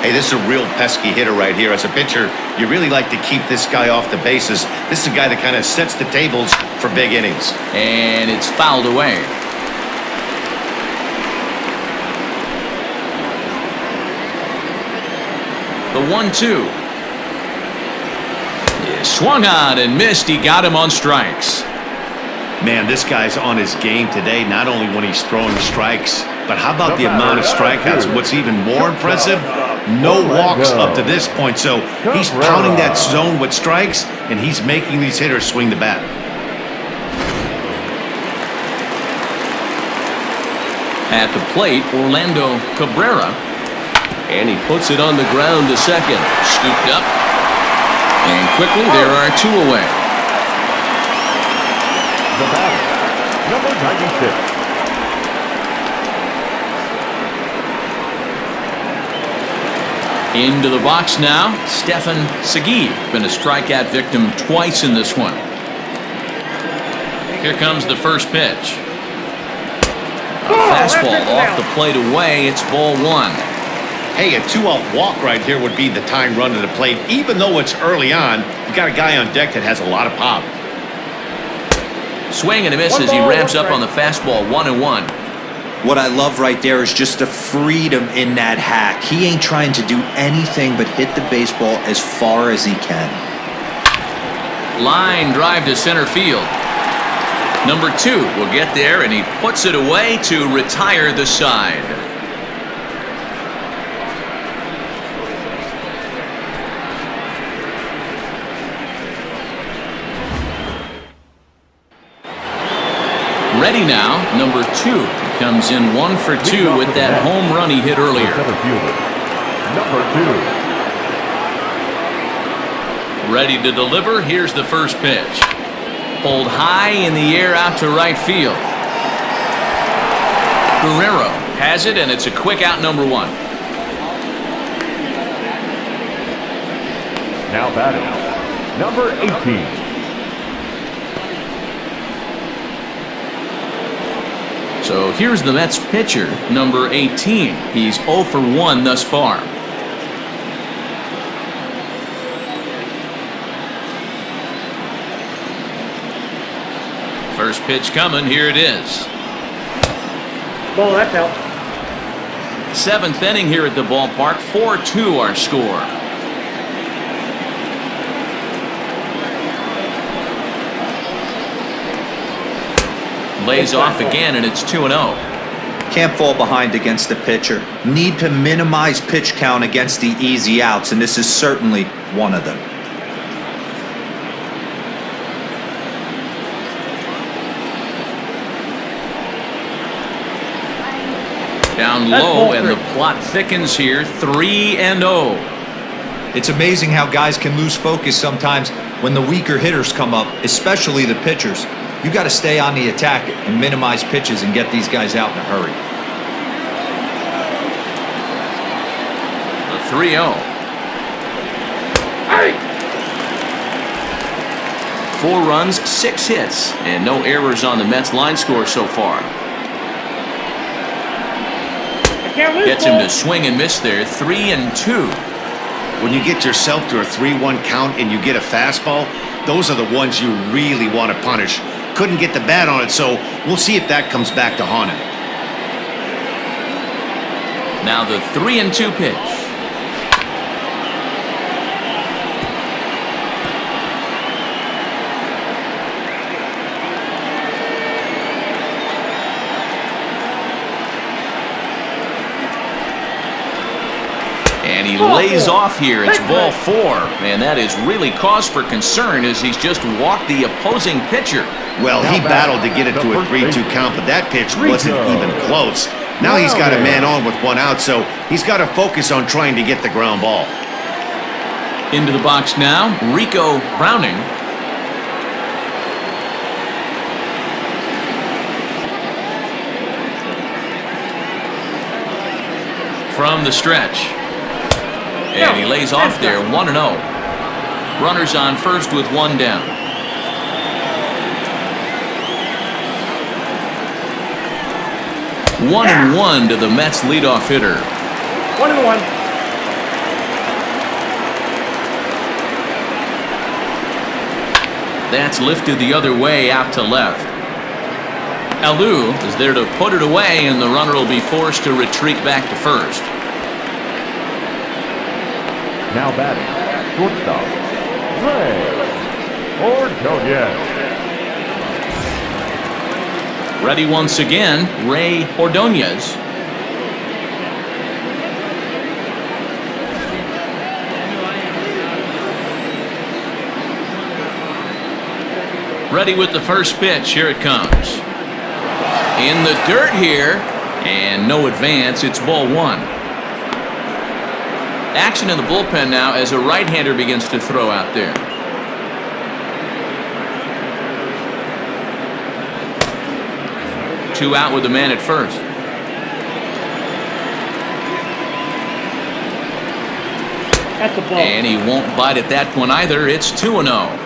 Hey, this is a real pesky hitter right here. As a pitcher, you really like to keep this guy off the bases. This is a guy that kind of sets the tables for big innings. And it's fouled away. The 1-2. Yeah, swung on and missed. He got him on strikes. Man, this guy's on his game today, not only when he's throwing strikes, but how about the amount of strikeouts? What's even more impressive, no walks up to this point. So he's pounding that zone with strikes, and he's making these hitters swing the bat. At the plate, Orlando Cabrera. And he puts it on the ground to second. Scooped up. And quickly, there are 2 away. The batter, number 96. Into the box now, Stefan Segui. Been a strikeout victim twice in this one. Here comes the first pitch. A fastball off the plate away. It's ball 1. Hey, a 2-out walk right here would be the tying run to the plate. Even though it's early on, you got a guy on deck that has a lot of pop. Swing and a miss as he ramps up on the fastball. 1-1. What I love right there is just the freedom in that hack. He ain't trying to do anything but hit the baseball as far as he can. Line drive to center field. Number 2 will get there, and he puts it away to retire the side. Ready now, number 2 comes in 1 for 2 with that home run he hit earlier. Center fielder, number 2. Ready to deliver. Here's the first pitch. Pulled high in the air out to right field. Guerrero has it, and it's a quick out, number 1. Now batting, number 18. So here's the Mets pitcher, number 18. He's 0 for 1 thus far. First pitch coming. Here it is. Ball, that's out. 7th inning here at the ballpark. 4-2 our score. Lays off again, and it's 2-0. Can't fall behind against the pitcher. Need to minimize pitch count against the easy outs, and this is certainly one of them. Down low, and the plot thickens here. 3-0. It's amazing how guys can lose focus sometimes when the weaker hitters come up, especially the pitchers. You got to stay on the attack and minimize pitches and get these guys out in a hurry. The 3-0. 4 runs, 6 hits, and no errors on the Mets line score so far. Gets him to swing and miss there. 3-2. When you get yourself to a 3-1 count and you get a fastball, those are the ones you really want to punish. Couldn't get the bat on it, so we'll see if that comes back to haunt him. Now the 3-2 pitch. And he lays off here. It's ball 4. Man, that is really cause for concern as he's just walked the opposing pitcher. Well, he battled to get it to a 3-2 count, but that pitch wasn't even close. Now he's got a man on with 1 out, so he's got to focus on trying to get the ground ball. Into the box now, Rico Browning. from the stretch. And he lays off there, 1-0. Runners on first with one down. One and one to the Mets leadoff hitter. 1-1. That's lifted the other way out to left. Alou is there to put it away, and the runner will be forced to retreat back to first. Now batting, shortstop, Ray Ordonez. Ready once again, Ray Ordonez. Ready with the first pitch. Here it comes. In the dirt here, and no advance. It's ball one. Action in the bullpen now as a right-hander begins to throw out there. Two out with the man at first. That's a ball. And he won't bite at that one either. It's 2-0.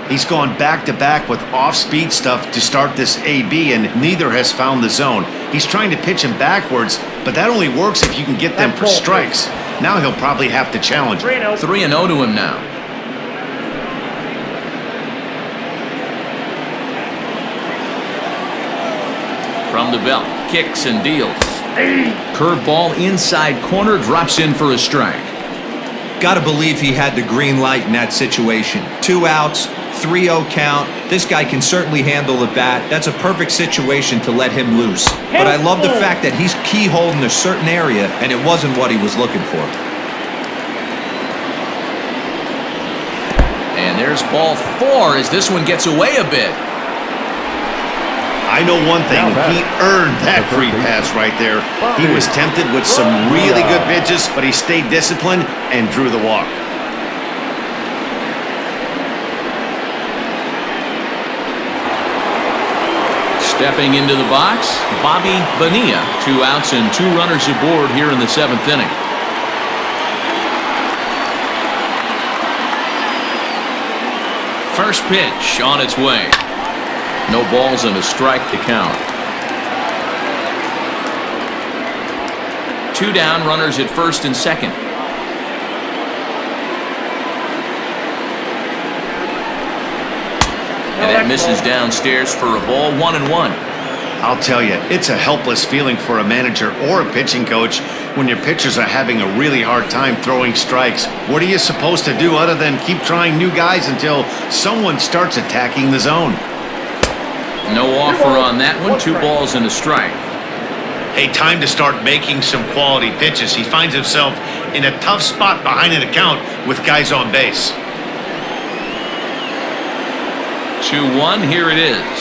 He's gone back-to-back with off-speed stuff to start this AB, and neither has found the zone. He's trying to pitch him backwards, but that only works if you can get them for strikes. Now he'll probably have to challenge. 3-0. 3-0 to him now. From the belt, kicks and deals. Curveball inside corner, drops in for a strike. Got to believe he had the green light in that situation. 2 outs, 3-0 count. This guy can certainly handle the bat. That's a perfect situation to let him loose. But I love the fact that he's keyholing a certain area, and it wasn't what he was looking for. And there's ball 4 as this one gets away a bit. I know one thing, he earned that free pass right there. He was tempted with some really good pitches, but he stayed disciplined and drew the walk. Stepping into the box, Bobby Bonilla. 2 outs and 2 runners aboard here in the 7th inning. First pitch on its way. No balls and a strike to count. 2 down, runners at first and second. And that misses downstairs for a ball, 1-1. I'll tell you, it's a helpless feeling for a manager or a pitching coach when your pitchers are having a really hard time throwing strikes. What are you supposed to do other than keep trying new guys until someone starts attacking the zone? No offer on that one. 2 balls and a strike. Hey, time to start making some quality pitches. He finds himself in a tough spot behind an account with guys on base. 2-1, here it is.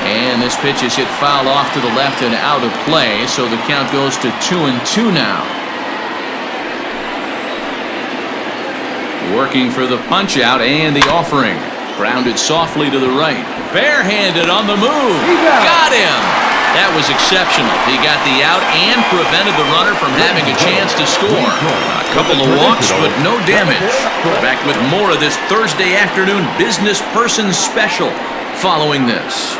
And this pitch is hit foul off to the left and out of play, so the count goes to 2-2 now. Working for the punch out and the offering. Grounded softly to the right. Barehanded on the move. Got him. That was exceptional. He got the out and prevented the runner from having a chance to score. A couple of walks, but no damage. Back with more of this Thursday afternoon business person special following this.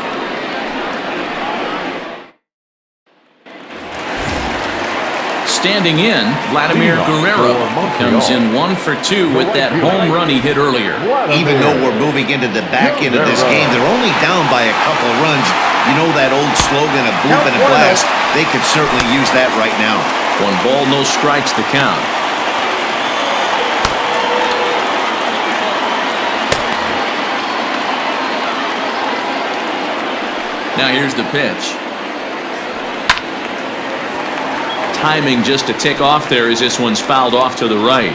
Standing in, Vladimir Guerrero comes in 1 for 2 with that home run he hit earlier. Even though we're moving into the back end of this game, they're only down by a couple of runs. You know that old slogan, a bloop and a blast? They could certainly use that right now. 1 ball, no strikes to count. Now here's the pitch. Timing just a tick off there as this one's fouled off to the right.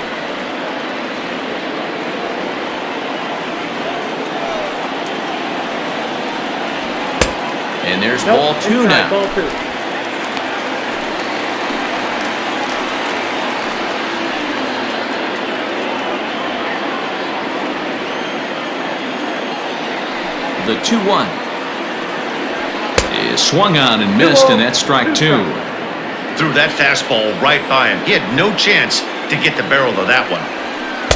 And there's ball 2 now. Ball 2. The 2-1 is swung on and missed, and that's strike 2. threw that fastball right by him. He had no chance to get the barrel of that one.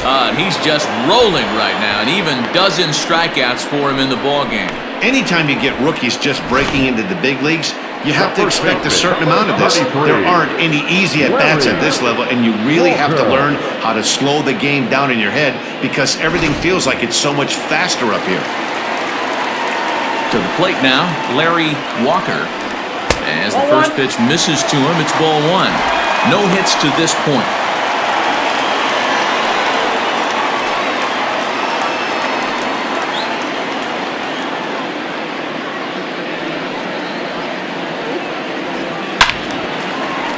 And he's just rolling right now, and even dozens strikeouts for him in the ballgame. Anytime you get rookies just breaking into the big leagues, you have to expect a certain amount of this. There aren't any easy at-bats at this level, and you really have to learn how to slow the game down in your head because everything feels like it's so much faster up here. To the plate now, Larry Walker. As the first pitch misses to him, it's ball one. No hits to this point.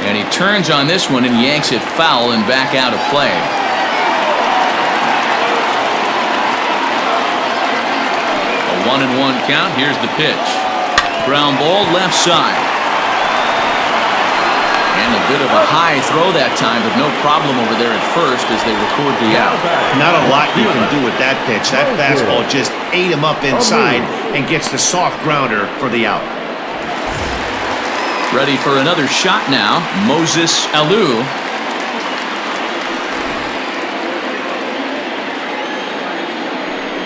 And he turns on this one and yanks it foul and back out of play. A 1-1 count. Here's the pitch. Ground ball left side. And a bit of a high throw that time, but no problem over there at first as they record the out. Not a lot you can do with that pitch. That fastball just ate him up inside and gets the soft grounder for the out. Ready for another shot now, Moses Alou.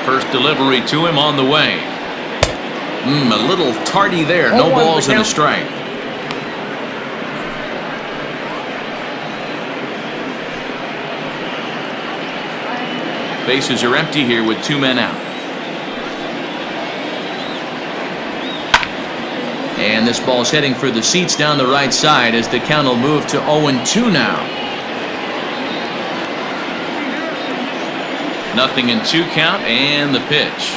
First delivery to him on the way. A little tardy there. No balls and a strike. Bases are empty here with 2 men out. And this ball's heading for the seats down the right side as the count will move to 0-2 now. 0-2 count, and the pitch.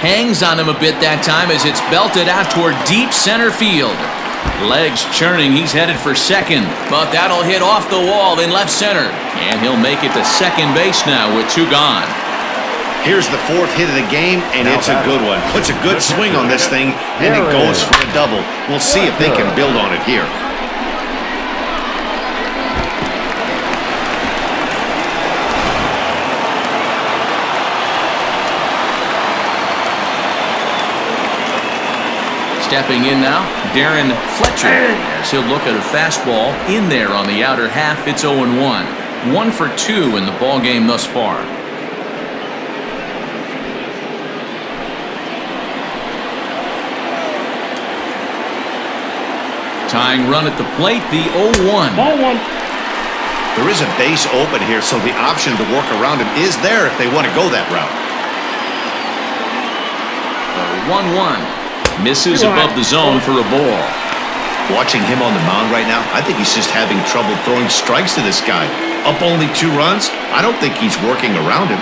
Hangs on him a bit that time as it's belted out toward deep center field. Legs churning, he's headed for second, but that'll hit off the wall in left center. And he'll make it to second base now with 2 gone. Here's the 4th hit of the game, and it's a good one. Puts a good swing on this thing, and it goes for a double. We'll see if they can build on it here. Stepping in now, Darren Fletcher, as he'll look at a fastball in there on the outer half. It's 0-1. 1 for 2 in the ball game thus far. Tying run at the plate, the 0-1. Ball one. There is a base open here, so the option to work around him is there if they want to go that route. 1-1. Misses above the zone for a ball. Watching him on the mound right now, I think he's just having trouble throwing strikes to this guy. Up only 2 runs? I don't think he's working around him.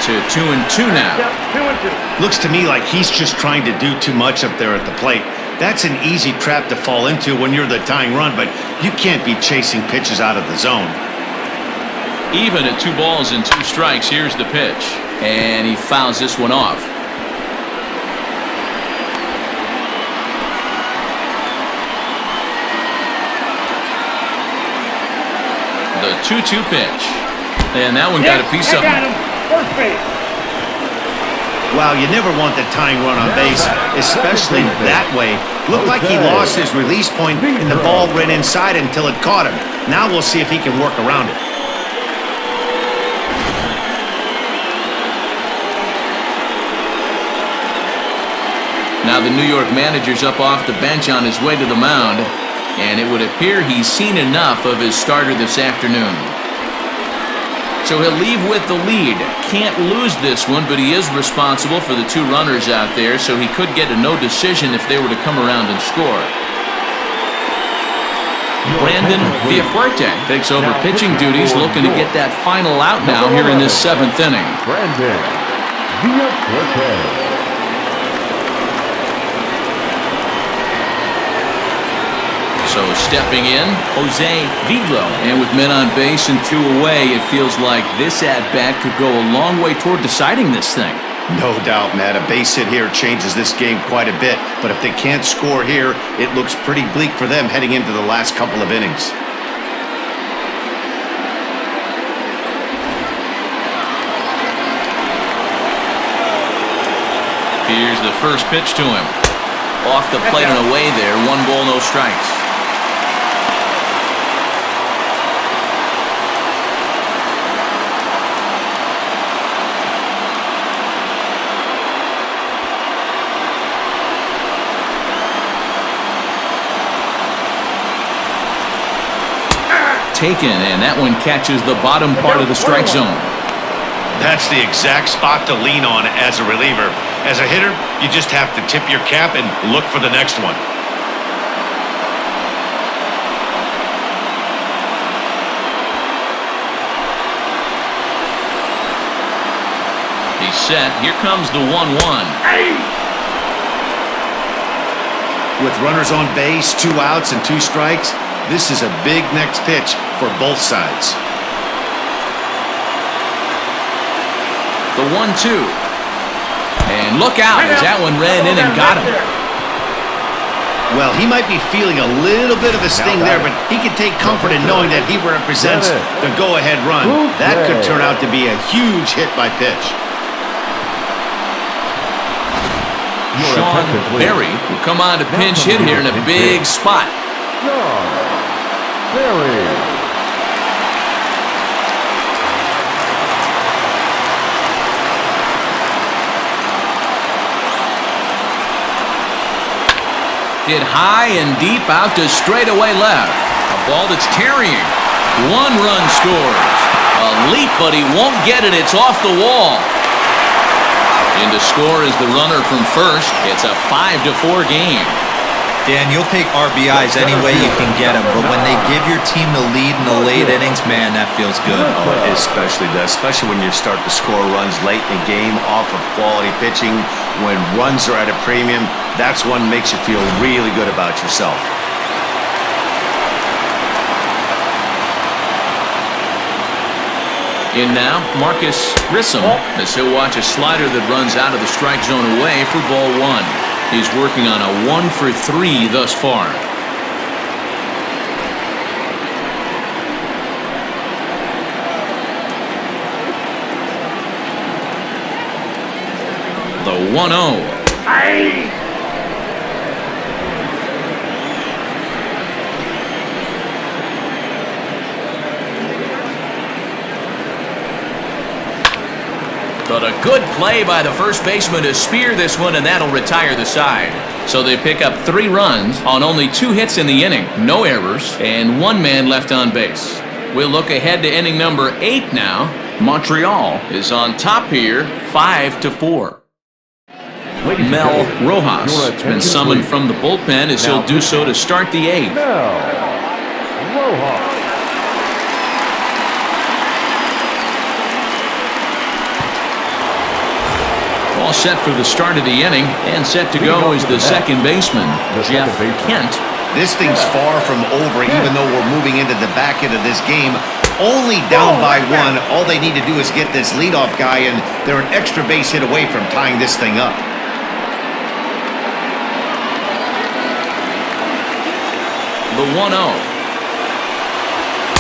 To 2-2 now. 2-2. Looks to me like he's just trying to do too much up there at the plate. That's an easy trap to fall into when you're the tying run, but you can't be chasing pitches out of the zone. Even at 2 balls and 2 strikes, here's the pitch. And he fouls this one off. The 2-2 pitch. And that one got a piece of got him. him. First base. Wow, you never want the tying run on base, especially that way. Looked like he lost his release point and the ball ran inside until it caught him. Now we'll see if he can work around it. Now the New York manager's up off the bench on his way to the mound, and it would appear he's seen enough of his starter this afternoon. So he'll leave with the lead. Can't lose this one, but he is responsible for the 2 runners out there, so he could get a no decision if they were to come around and score. Brandon Villafuerte takes over pitching duties, looking to get that final out now here in this 7th inning. Brandon Villafuerte. So stepping in, Jose Vidro. And with men on base and 2 away, it feels like this at-bat could go a long way toward deciding this thing. No doubt, Matt. A base hit here changes this game quite a bit. But if they can't score here, it looks pretty bleak for them heading into the last couple of innings. Here's the first pitch to him. Off the plate and away there. 1 ball, no strikes. Taken, and that one catches the bottom part of the strike zone. That's the exact spot to lean on as a reliever. As a hitter, you just have to tip your cap and look for the next one. He's set. Here comes the 1-1. With runners on base, 2 outs and 2 strikes, this is a big next pitch for both sides. The 1-2. And look out as that one ran in and got him. Well, he might be feeling a little bit of a sting there, but he can take comfort in knowing that he represents the go-ahead run. That could turn out to be a huge hit by pitch. Sean Berry will come on to pinch hit here in a big spot. Hit high and deep out to straightaway left. A ball that's carrying. 1 run scores. A leap, but he won't get it. It's off the wall. In to score is the runner from first. It's a 5-4 game. Dan, you'll take RBIs any way you can get them, but when they give your team the lead in the late innings, man, that feels good. Oh, it especially does, especially when you start to score runs late in the game off of quality pitching. When runs are at a premium, that's one makes you feel really good about yourself. In now, Marcus Grissom, as he'll watch a slider that runs out of the strike zone away for ball 1. He's working on a 1-for-3 thus far. The 1-0. But a good play by the first baseman to spear this one, and that'll retire the side. So they pick up 3 runs on only 2 hits in the inning, no errors, and 1 man left on base. We'll look ahead to inning number 8 now. Montreal is on top here, 5-4. Mel Rojas has been summoned from the bullpen as he'll do so to start the 8th. All set for the start of the inning, and set to go is the second baseman, Jeff Kent. This thing's far from over, even though we're moving into the back end of this game. Only down by 1. All they need to do is get this leadoff guy, and they're an extra base hit away from tying this thing up. The 1-0.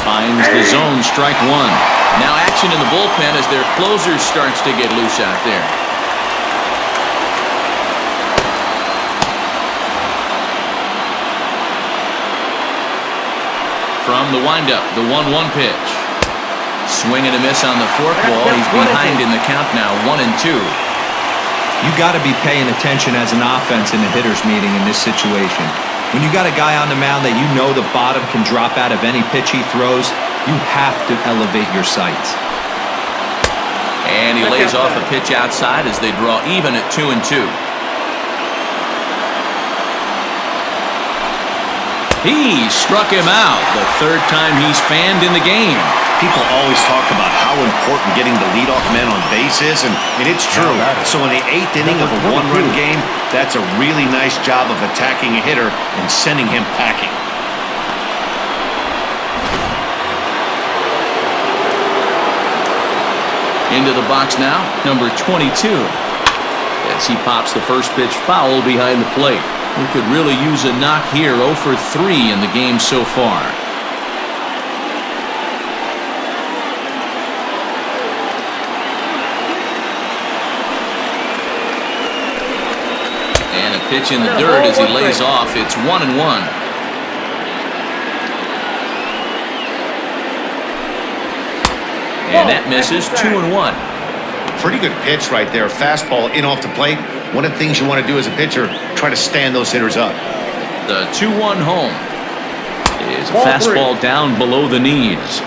Finds the zone, strike 1. Now action in the bullpen as their closer starts to get loose out there. From the windup, the 1-1 pitch. Swing and a miss on the forkball. He's behind in the count now, 1-2. You got to be paying attention as an offense in the hitter's meeting in this situation. When you got a guy on the mound that you know the bottom can drop out of any pitch he throws, you have to elevate your sights. And he lays off a pitch outside as they draw even at 2-2. He struck him out, the 3rd time he's fanned in the game. People always talk about how important getting the leadoff man on base is, and it's true. So in the 8th inning of a 1-run game, that's a really nice job of attacking a hitter and sending him packing. Into the box now, number 22. As he pops the first pitch foul behind the plate. We could really use a knock here, 0 for 3 in the game so far. Pitch in the dirt as he lays off. It's 1-1. And that misses. 2-1. Pretty good pitch right there. Fastball in off the plate. One of the things you want to do as a pitcher, try to stand those hitters up. The 2-1 home is a fastball down below the knees.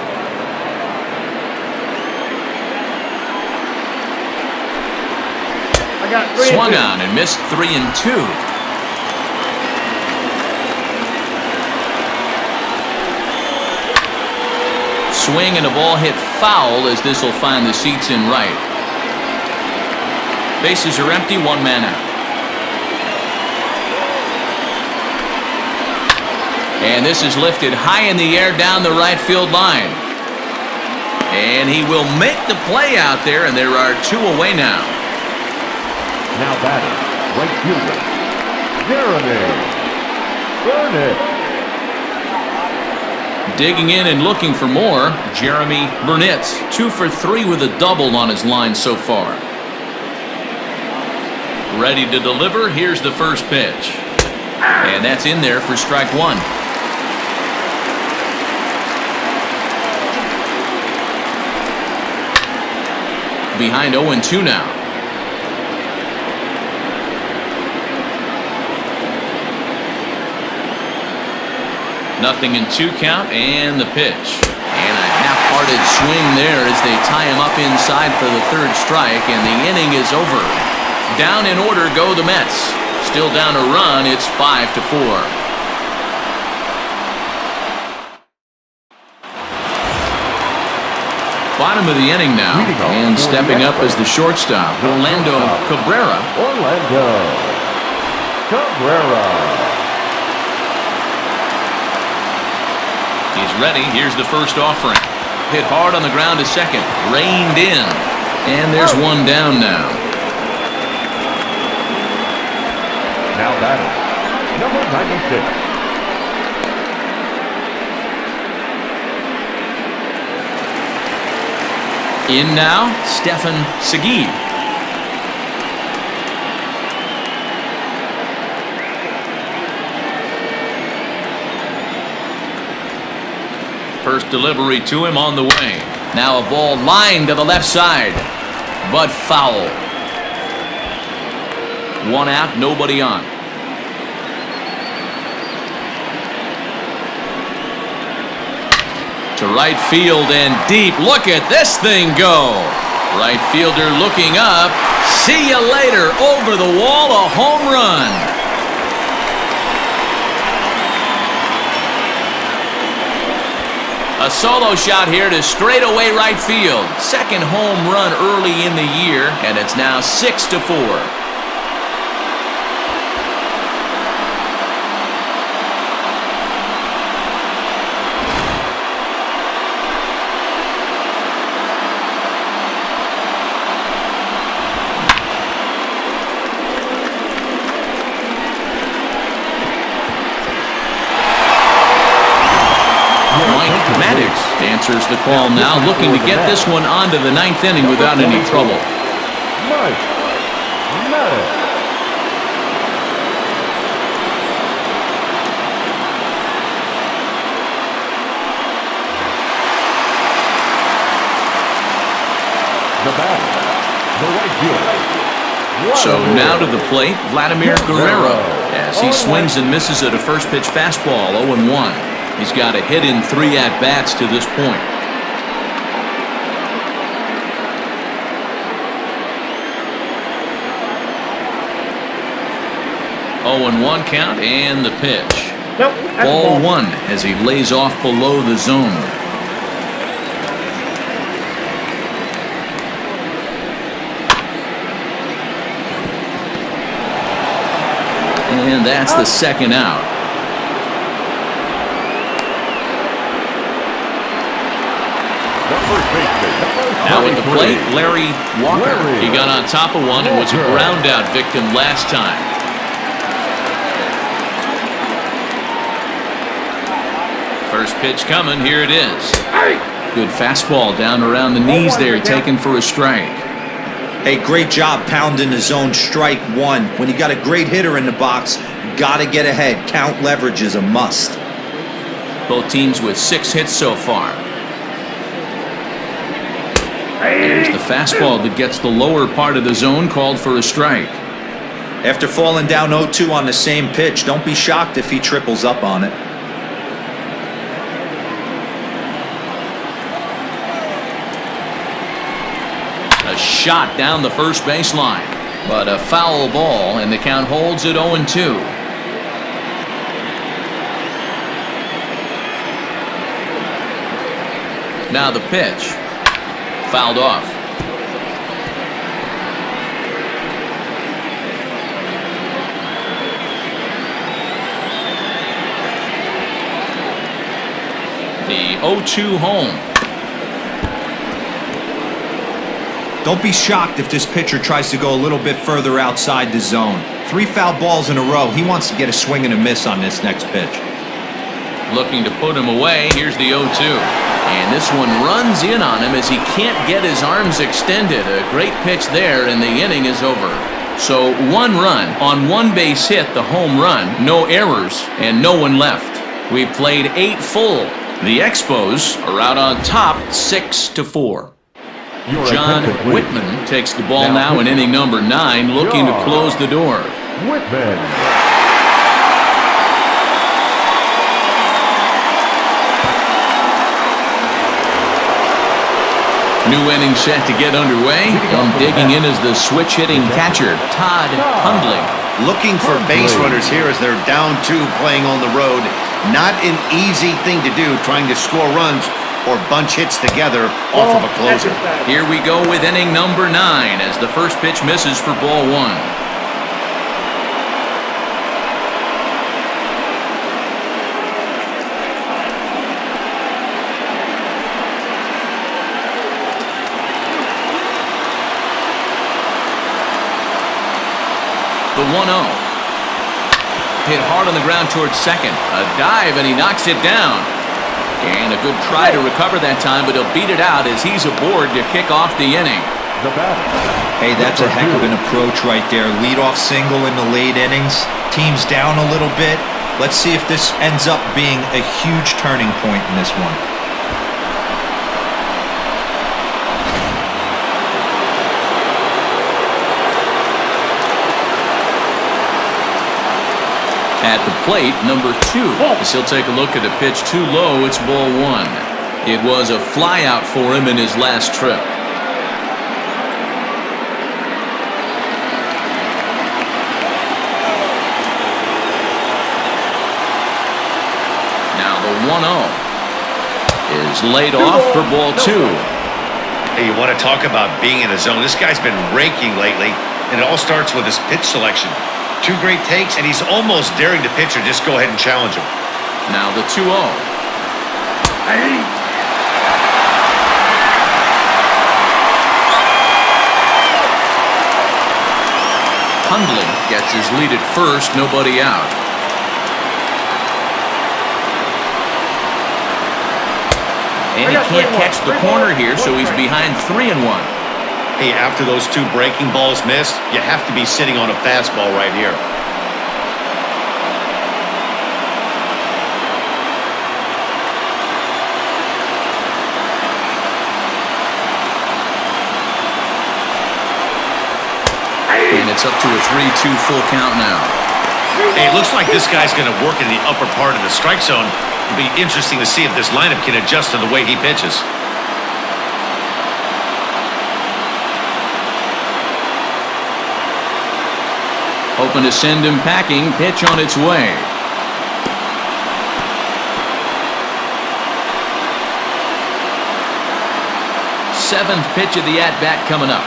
Swung on and missed. 3-2. Swing and a ball hit foul as this will find the seats in right. Bases are empty, 1 man out. And this is lifted high in the air down the right field line. And he will make the play out there, and there are 2 away now. Now batting, right fielder, Jeremy Burnett. Digging in and looking for more, Jeremy Burnett. 2 for 3 with a double on his line so far. Ready to deliver. Here's the first pitch. And that's in there for strike 1. Behind 0-2 now. Nothing in 2 count, and the pitch. And a half-hearted swing there as they tie him up inside for the 3rd strike, and the inning is over. Down in order go the Mets. Still down a run, it's 5-4. Bottom of the inning now, and stepping up as the shortstop, Orlando Cabrera. He's ready. Here's the first offering. Hit hard on the ground to second. Reined in. And there's 1 down now. Now batting, number 96. In now, Stephen Segui. First delivery to him on the way. Now a ball lined to the left side, but foul. 1 out, nobody on. To right field and deep. Look at this thing go. Right fielder looking up. See you later. Over the wall, a home run. A solo shot here to straightaway right field. Second home run early in the year, and it's now 6-4. Answers the call now, looking to get this one onto the 9th inning without any trouble. So now to the plate, Vladimir Guerrero, as he swings and misses at a first pitch fastball, 0-1. He's got a hit in 3 at-bats to this point. Oh, and 1 count, and the pitch. Ball 1 as he lays off below the zone. And that's the 2nd out. Now at the plate, Larry Walker. He got on top of one and was a ground out victim last time. First pitch coming, here it is. Good fastball down around the knees there, taken for a strike. Hey, great job pounding the zone strike one. When you got a great hitter in the box, got to get ahead. Count leverage is a must. Both teams with 6 hits so far. There's the fastball that gets the lower part of the zone, called for a strike. After falling down 0-2 on the same pitch, don't be shocked if he triples up on it. A shot down the first baseline, but a foul ball, and the count holds at 0-2. Now the pitch. Fouled off. The 0-2 home. Don't be shocked if this pitcher tries to go a little bit further outside the zone. 3 foul balls in a row. He wants to get a swing and a miss on this next pitch. Looking to put him away. Here's the 0-2. And this one runs in on him as he can't get his arms extended. A great pitch there, and the inning is over. So 1 run on 1 base hit, the home run, no errors, and no one left. We've played 8 full. The Expos are out on top 6-4. John Whitman takes the ball now in inning number 9, looking to close the door. Whitman. New inning set to get underway, and digging in is the switch-hitting catcher, Todd Hundley. Looking for base runners here as they're down 2 playing on the road. Not an easy thing to do, trying to score runs or bunch hits together off of a closer. Here we go with inning number 9 as the first pitch misses for ball 1. The 1-0. Hit hard on the ground towards second. A dive, and he knocks it down. And a good try to recover that time, but he'll beat it out as he's aboard to kick off the inning. Hey, that's a heck of an approach right there. Leadoff single in the late innings. Team's down a little bit. Let's see if this ends up being a huge turning point in this one. At the plate, number 2. As he'll take a look at a pitch too low, it's ball 1. It was a flyout for him in his last trip. Now the 1-0 is laid off for ball 2. Hey, you want to talk about being in a zone? This guy's been raking lately, and it all starts with his pitch selection. 2 great takes, and he's almost daring the pitcher just go ahead and challenge him. Now the 2-0. Hundley gets his lead at first, nobody out. And he can't catch the corner here, so he's behind 3-1. Hey, after those 2 breaking balls missed, you have to be sitting on a fastball right here. And it's up to a 3-2 full count now. Hey, it looks like this guy's going to work in the upper part of the strike zone. It'll be interesting to see if this lineup can adjust to the way he pitches. Hoping to send him packing. Pitch on its way. Seventh pitch of the at-bat coming up.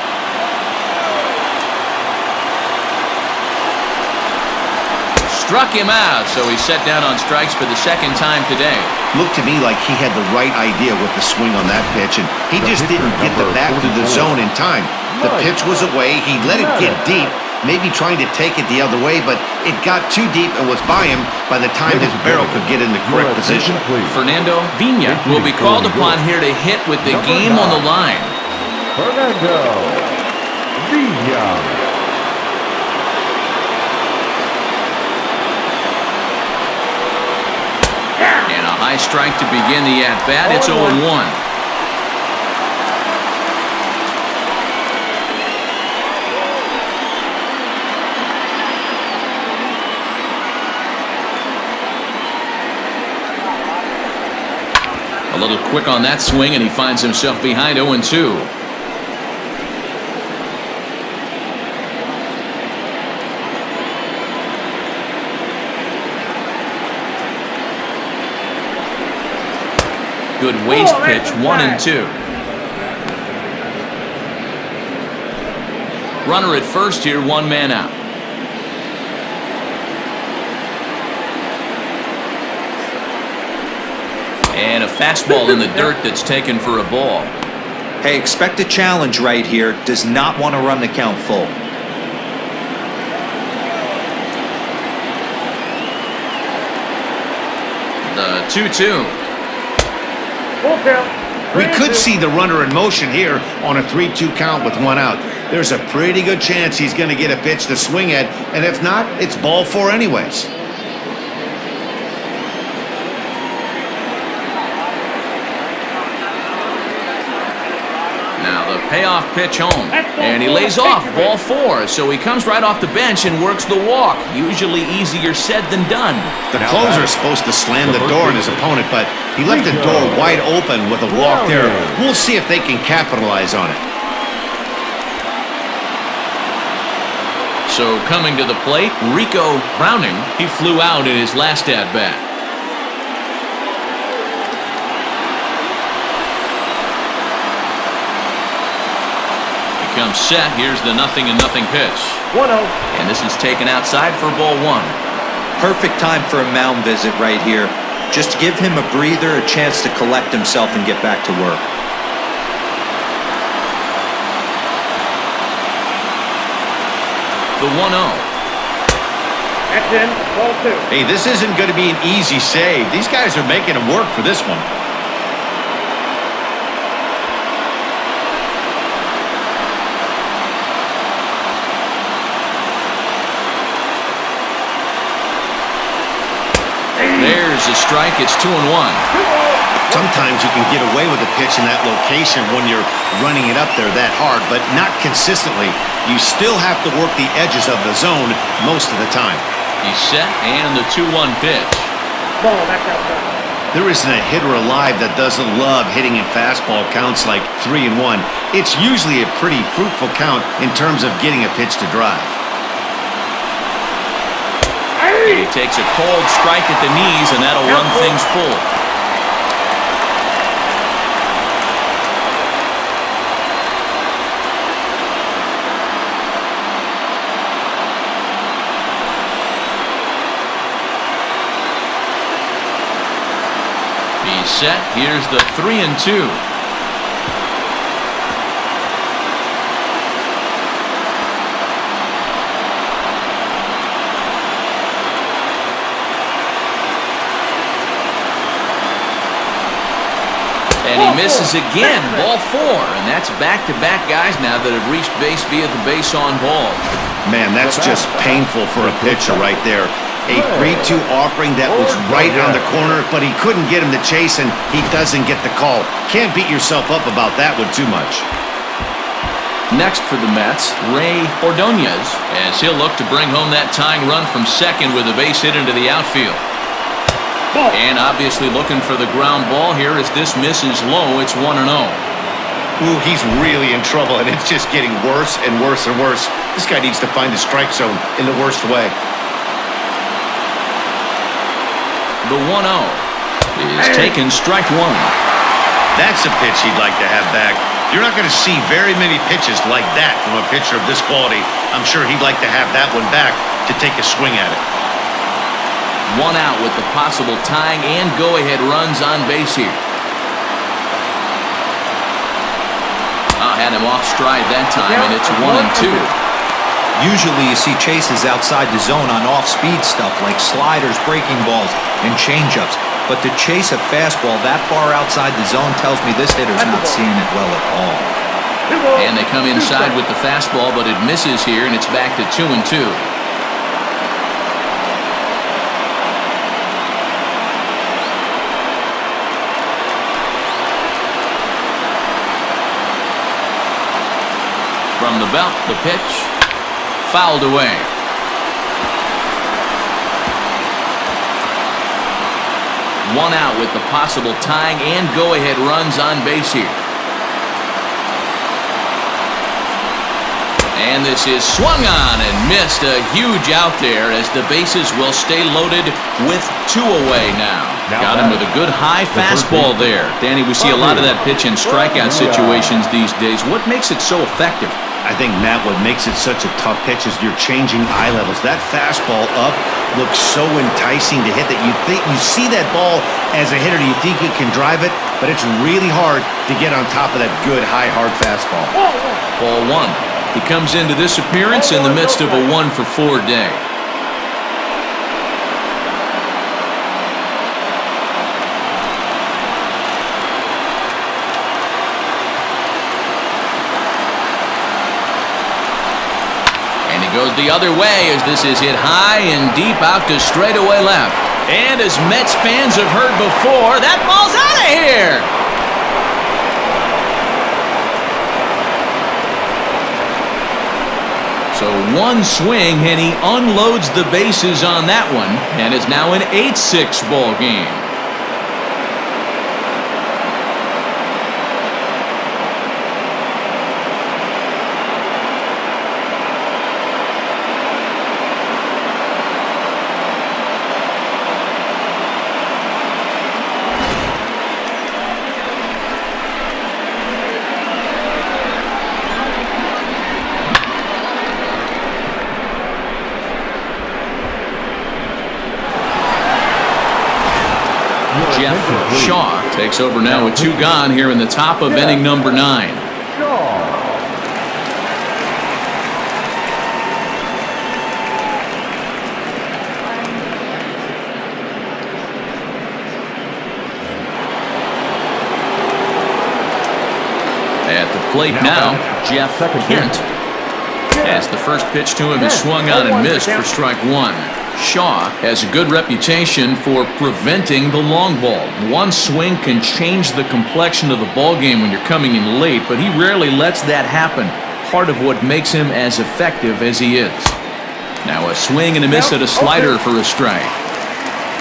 Struck him out, so he's set down on strikes for the 2nd time today. Looked to me like he had the right idea with the swing on that pitch, and he just didn't get the back to the zone in time. The pitch was away. He let it get deep, maybe trying to take it the other way, but it got too deep and was by him by the time his barrel could get in the correct position. Fernando Vina will be called upon here to hit with the game on the line. Fernando Villa. And a high strike to begin the at-bat. It's 0-1. A little quick on that swing, and he finds himself behind 0-2. Good waste pitch, 1-2. Runner at first here, one man out. And a fastball in the dirt that's taken for a ball. Hey, expect a challenge right here. Does not want to run the count full. The 2-2. Full count. We could see the runner in motion here on a 3-2 count with one out. There's a pretty good chance he's going to get a pitch to swing at, and if not, it's ball 4 anyways. Now the payoff pitch home, and he lays off ball 4, so he comes right off the bench and works the walk. Usually easier said than done. The closer is supposed to slam the door on his opponent, but he left the door wide open with a walk there. We'll see if they can capitalize on it. So coming to the plate, Rico Browning. He flew out in his last at-bat. Comes set. Here's the 0-0 pitch. 1-0. And this is taken outside for ball 1. Perfect time for a mound visit right here. Just give him a breather, a chance to collect himself and get back to work. The 1-0. That's in. Ball 2. Hey, this isn't going to be an easy save. These guys are making him work for this one. There's a strike. It's 2-1. Sometimes you can get away with a pitch in that location when you're running it up there that hard, but not consistently. You still have to work the edges of the zone most of the time. He's set, and the 2-1 pitch. Ball back outside. There isn't a hitter alive that doesn't love hitting in fastball counts like 3-1. It's usually a pretty fruitful count in terms of getting a pitch to drive. And he takes a cold strike at the knees, and that'll run things full. He's set. Here's the 3-2. And he misses again, ball 4, and that's back-to-back guys now that have reached base via the base on ball. Man, that's just painful for a pitcher right there. A 3-2 offering that was right on the corner, but he couldn't get him to chase, and he doesn't get the call. Can't beat yourself up about that one too much. Next for the Mets, Ray Ordonez, as he'll look to bring home that tying run from second with a base hit into the outfield. And obviously looking for the ground ball here as this misses low. It's 1-0. Ooh, he's really in trouble, and it's just getting worse and worse and worse. This guy needs to find the strike zone in the worst way. The 1-0 is taken, strike 1. That's a pitch he'd like to have back. You're not going to see very many pitches like that from a pitcher of this quality. I'm sure he'd like to have that one back to take a swing at it. 1 out with the possible tying and go-ahead runs on base here. Had him off stride that time, and it's 1-2. Usually you see chases outside the zone on off-speed stuff like sliders, breaking balls, and changeups. But to chase a fastball that far outside the zone tells me this hitter's not seeing it well at all. And they come inside with the fastball, but it misses here, and it's back to 2-2. From the belt, the pitch, fouled away. One out with the possible tying and go-ahead runs on base here. And this is swung on and missed. A huge out there as the bases will stay loaded with 2 away now. Got him with a good high fastball there. Danny, we see a lot of that pitch in strikeout situations these days. What makes it so effective? I think, Matt, what makes it such a tough pitch is you're changing eye levels. That fastball up looks so enticing to hit that you see that ball as a hitter, you think you can drive it, but it's really hard to get on top of that good, high, hard fastball. Ball 1. He comes into this appearance in the midst of a 1-for-4 day. And he goes the other way as this is hit high and deep out to straightaway left. And as Mets fans have heard before, that ball's out of here! So one swing and he unloads the bases on that one, and it's now an 8-6 ball game. Shaw takes over now with 2 gone here in the top of inning number 9. At the plate now, Jeff Kent. As the first pitch to him is swung on and missed for strike 1. Shaw has a good reputation for preventing the long ball. One swing can change the complexion of the ball game when you're coming in late, but he rarely lets that happen. Part of what makes him as effective as he is. Now a swing and a miss at a slider for a strike.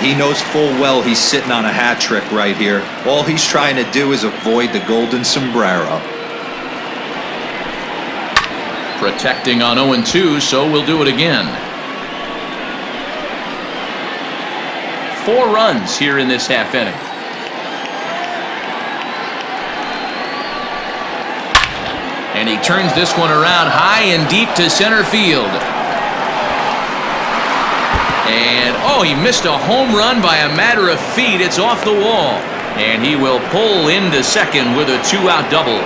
He knows full well he's sitting on a hat trick right here. All he's trying to do is avoid the golden sombrero. Protecting on 0-2, so we'll do it again. 4 runs here in this half inning. And he turns this one around high and deep to center field. And, oh, he missed a home run by a matter of feet. It's off the wall. And he will pull into second with a 2-out double.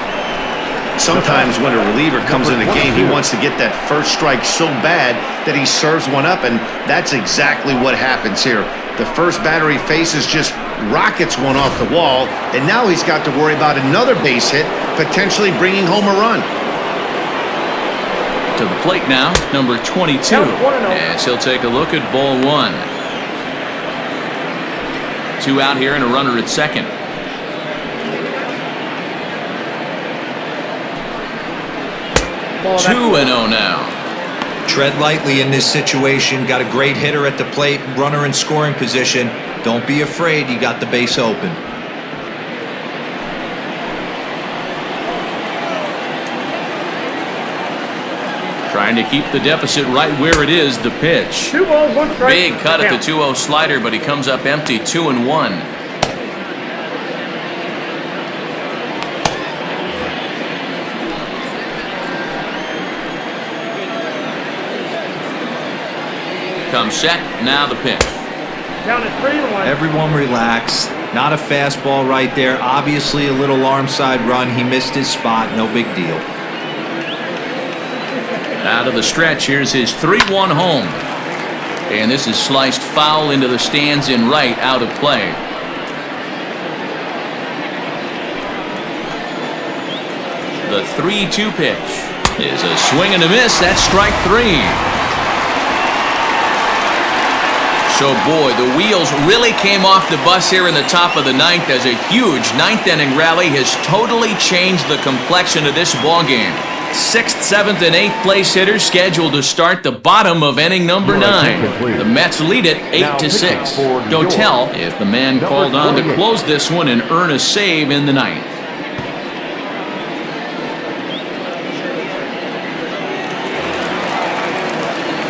Sometimes when a reliever comes in the game, he wants to get that first strike so bad that he serves one up, and that's exactly what happens here. The first batter he faces just rockets one off the wall, and now he's got to worry about another base hit, potentially bringing home a run. To the plate now, number 22, as he'll take a look at ball 1. 2 out here and a runner at second. 2-0 now. Tread lightly in this situation. Got a great hitter at the plate, runner in scoring position. Don't be afraid, you got the base open. Trying to keep the deficit right where it is, the pitch. 2 balls, 1 strike. Big cut at the 2-0 slider, but he comes up empty, 2-1. Comes set, now the pitch. Down at 3-1. Everyone relax. Not a fastball right there. Obviously a little arm side run. He missed his spot. No big deal. Out of the stretch, here's his 3-1 home. And this is sliced foul into the stands in right, out of play. The 3-2 pitch is a swing and a miss. That's strike 3. So, boy, the wheels really came off the bus here in the top of the ninth as a huge ninth-inning rally has totally changed the complexion of this ballgame. 6th, 7th, and 8th place hitters scheduled to start the bottom of inning number 9. The Mets lead it 8-6. Don't tell if the man called on to close this one and earn a save in the ninth.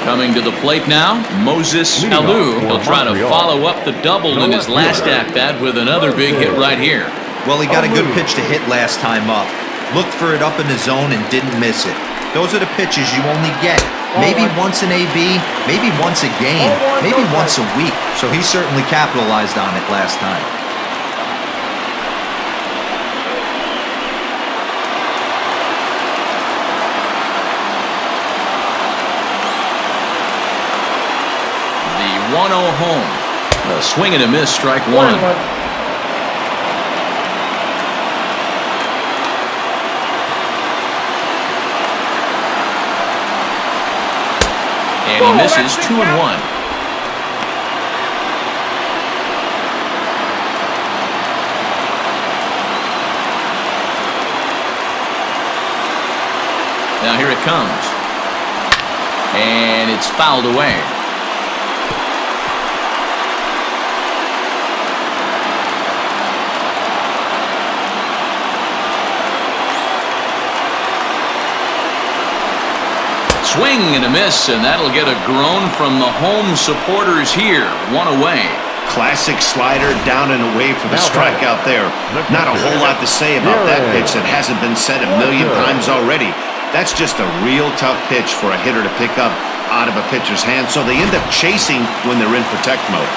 Coming to the plate now, Moses Alou. He'll try to follow up the double in his last at-bat with another big hit right here. Well, he got a good pitch to hit last time up. Looked for it up in the zone and didn't miss it. Those are the pitches you only get. Maybe once an AB, maybe once a game, maybe once a week. So he certainly capitalized on it last time. The 1-0 home. A swing and a miss, strike 1. And he misses 2-1. Now here it comes. And it's fouled away. Swing and a miss, and that'll get a groan from the home supporters here. 1 away. Classic slider down and away for the strikeout there. Not a whole lot to say about that pitch that hasn't been said a million times already. That's just a real tough pitch for a hitter to pick up out of a pitcher's hand, so they end up chasing when they're in protect mode.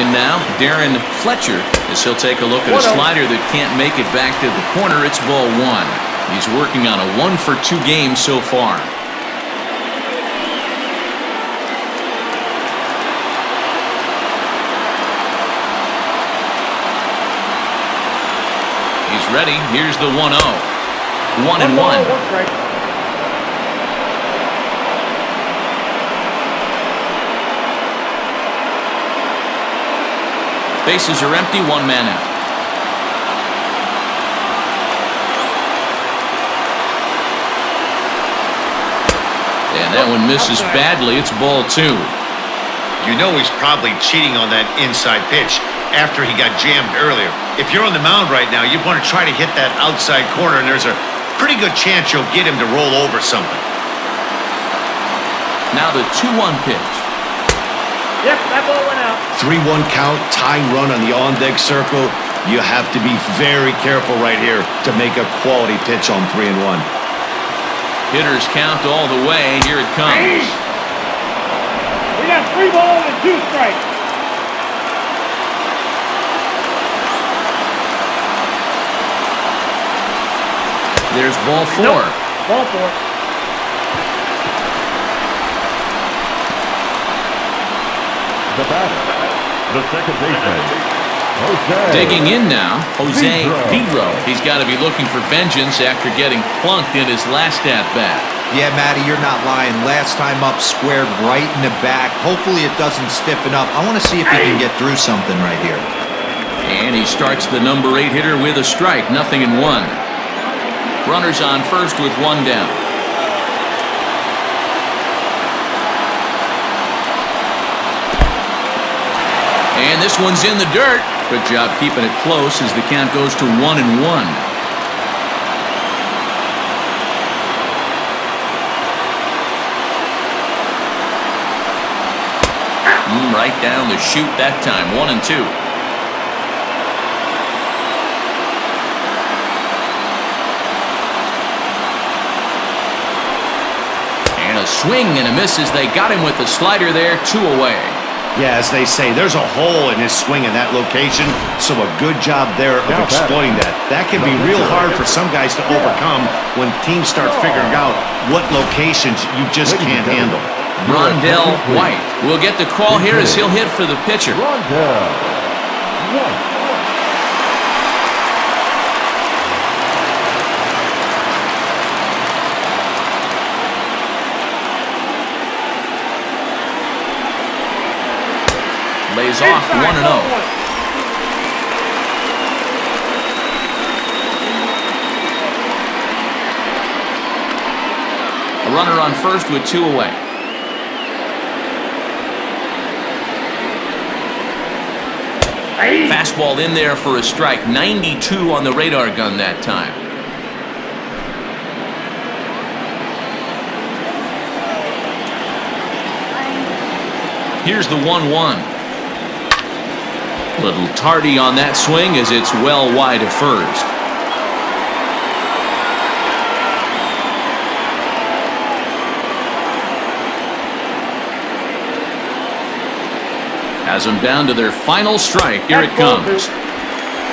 In now, Darren Fletcher, as he'll take a look at a slider that can't make it back to the corner. It's ball 1. He's working on a 1-for-2 game so far. He's ready. Here's the 1-0. 1-1. Bases are empty, 1 man out. And that one misses badly. It's ball 2. You know he's probably cheating on that inside pitch after he got jammed earlier. If you're on the mound right now, you want to try to hit that outside corner, and there's a pretty good chance you'll get him to roll over something. Now the 2-1 pitch. Yep, that ball went out. 3-1 count, tying run on the on-deck circle. You have to be very careful right here to make a quality pitch on 3-1. Hitters count all the way. Here it comes. We got 3 balls and 2 strikes. There's ball 4. Nope. Ball 4. The batter, the second baseman, Jose. Digging in now, Jose Vidro. He's got to be looking for vengeance after getting plunked in his last at-bat. Yeah, Matty, you're not lying. Last time up, squared right in the back. Hopefully it doesn't stiffen up. I want to see if he can get through something right here. And he starts the number 8 hitter with a strike. 0-1. Runners on first with 1 down. And this one's in the dirt. Good job keeping it close as the count goes to 1-1. Right down the chute that time. 1-2. And a swing and a miss as they got him with the slider there. 2 away. Yeah, as they say, there's a hole in his swing in that location, so a good job there of exploiting that. That can be real hard for some guys to overcome when teams start figuring out what locations you just can't handle. Rondell White will get the call here as he'll hit for the pitcher. is off 1-0. A runner on first with 2 away. Fastball in there for a strike. 92 on the radar gun that time. Here's the 1-1. Little tardy on that swing as it's well wide of first. Has them down to their final strike. Here it comes.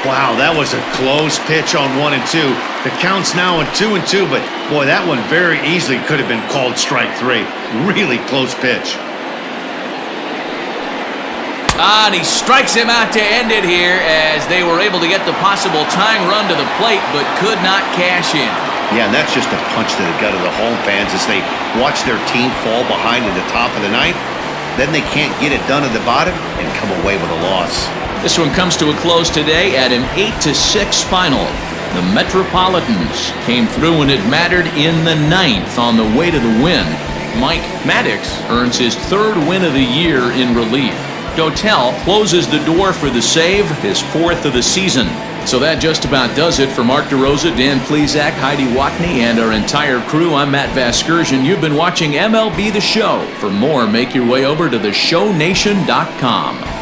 Wow, that was a close pitch on 1 and 2. The count's now at 2 and 2, but boy, that one very easily could have been called strike 3. Really close pitch. And he strikes him out to end it here as they were able to get the possible tying run to the plate but could not cash in. Yeah, and that's just a punch to the gut of the home fans as they watch their team fall behind in the top of the ninth. Then they can't get it done at the bottom and come away with a loss. This one comes to a close today at an 8-6 final. The Metropolitans came through when it mattered in the ninth on the way to the win. Mike Maddox earns his 3rd win of the year in relief. Dotel closes the door for the save, his 4th of the season. So that just about does it for Mark DeRosa, Dan Plesac, Heidi Watney, and our entire crew. I'm Matt Vasgersian. You've been watching MLB The Show. For more, make your way over to theshownation.com.